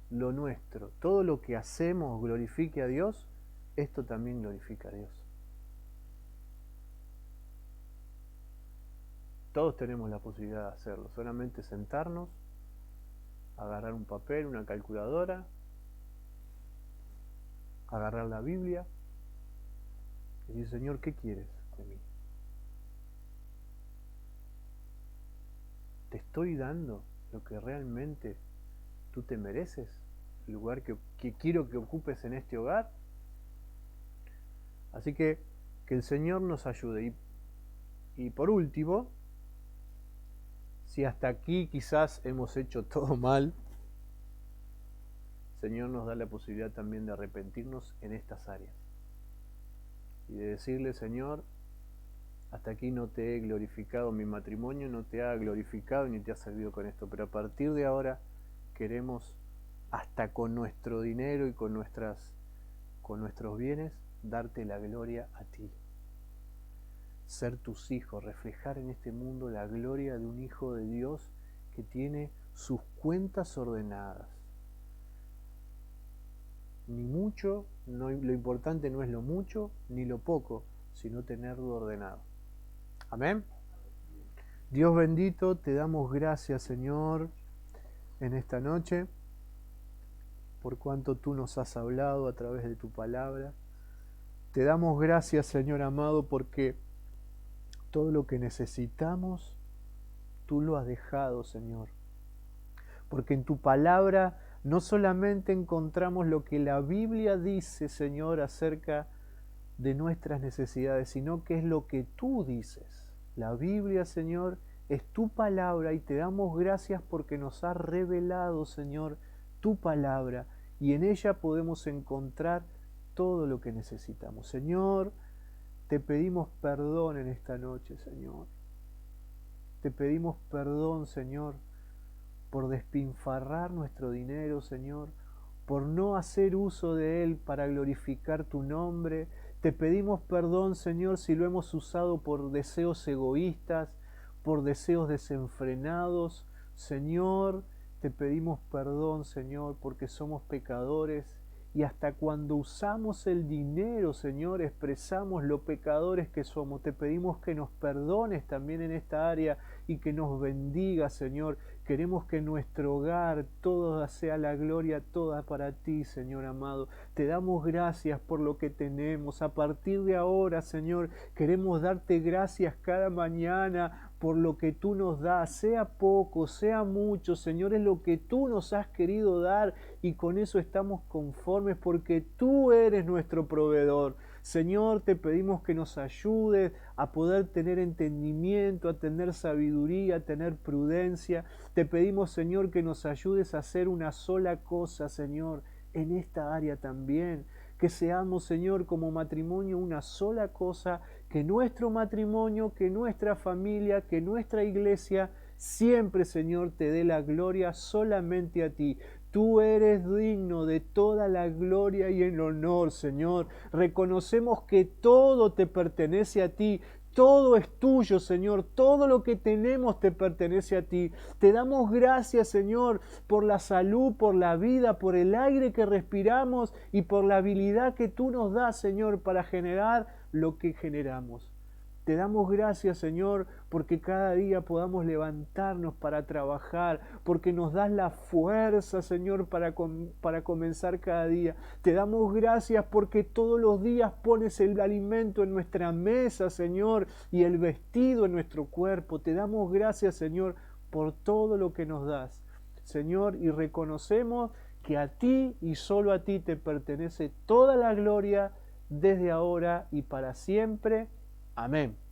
S1: lo nuestro, todo lo que hacemos glorifique a Dios, esto también glorifica a Dios. Todos tenemos la posibilidad de hacerlo, solamente sentarnos, agarrar un papel, una calculadora, agarrar la Biblia y decir, Señor, ¿qué quieres de mí? ¿Te estoy dando lo que realmente tú te mereces? ¿El lugar que quiero que ocupes en este hogar? Así que el Señor nos ayude. Y por último, si hasta aquí quizás hemos hecho todo mal, el Señor nos da la posibilidad también de arrepentirnos en estas áreas. Y de decirle, Señor, hasta aquí no te he glorificado mi matrimonio, no te ha glorificado ni te ha servido con esto, pero a partir de ahora queremos, hasta con nuestro dinero y con nuestros bienes, darte la gloria a ti. Ser tus hijos, reflejar en este mundo la gloria de un hijo de Dios que tiene sus cuentas ordenadas. Ni mucho, lo importante no es lo mucho, ni lo poco, sino tenerlo ordenado. Amén. Dios bendito, te damos gracias, Señor, en esta noche, por cuanto tú nos has hablado a través de tu palabra. Te damos gracias, Señor amado, porque todo lo que necesitamos, tú lo has dejado, Señor. Porque en tu palabra no solamente encontramos lo que la Biblia dice, Señor, acerca de nuestras necesidades, sino que es lo que tú dices. La Biblia, Señor, es tu palabra y te damos gracias porque nos has revelado, Señor, tu palabra y en ella podemos encontrar todo lo que necesitamos. Señor, te pedimos perdón en esta noche, Señor. Te pedimos perdón, Señor, por despilfarrar nuestro dinero, Señor, por no hacer uso de él para glorificar tu nombre. Te pedimos perdón, Señor, si lo hemos usado por deseos egoístas, por deseos desenfrenados. Señor, te pedimos perdón, Señor, porque somos pecadores y hasta cuando usamos el dinero, Señor, expresamos lo pecadores que somos. Te pedimos que nos perdones también en esta área y que nos bendiga, Señor. Queremos que en nuestro hogar toda sea la gloria, toda para ti, Señor amado. Te damos gracias por lo que tenemos. A partir de ahora, Señor, queremos darte gracias cada mañana por lo que tú nos das, sea poco, sea mucho, Señor, es lo que tú nos has querido dar y con eso estamos conformes porque tú eres nuestro proveedor. Señor, te pedimos que nos ayudes a poder tener entendimiento, a tener sabiduría, a tener prudencia. Te pedimos, Señor, que nos ayudes a hacer una sola cosa, Señor, en esta área también. Que seamos, Señor, como matrimonio una sola cosa, que nuestro matrimonio, que nuestra familia, que nuestra iglesia, siempre, Señor, te dé la gloria solamente a ti. Tú eres digno de toda la gloria y el honor, Señor. Reconocemos que todo te pertenece a ti. Todo es tuyo, Señor. Todo lo que tenemos te pertenece a ti. Te damos gracias, Señor, por la salud, por la vida, por el aire que respiramos y por la habilidad que tú nos das, Señor, para generar lo que generamos. Te damos gracias, Señor, porque cada día podamos levantarnos para trabajar, porque nos das la fuerza, Señor, para comenzar cada día. Te damos gracias porque todos los días pones el alimento en nuestra mesa, Señor, y el vestido en nuestro cuerpo. Te damos gracias, Señor, por todo lo que nos das, Señor, y reconocemos que a ti y solo a ti te pertenece toda la gloria desde ahora y para siempre. Amén.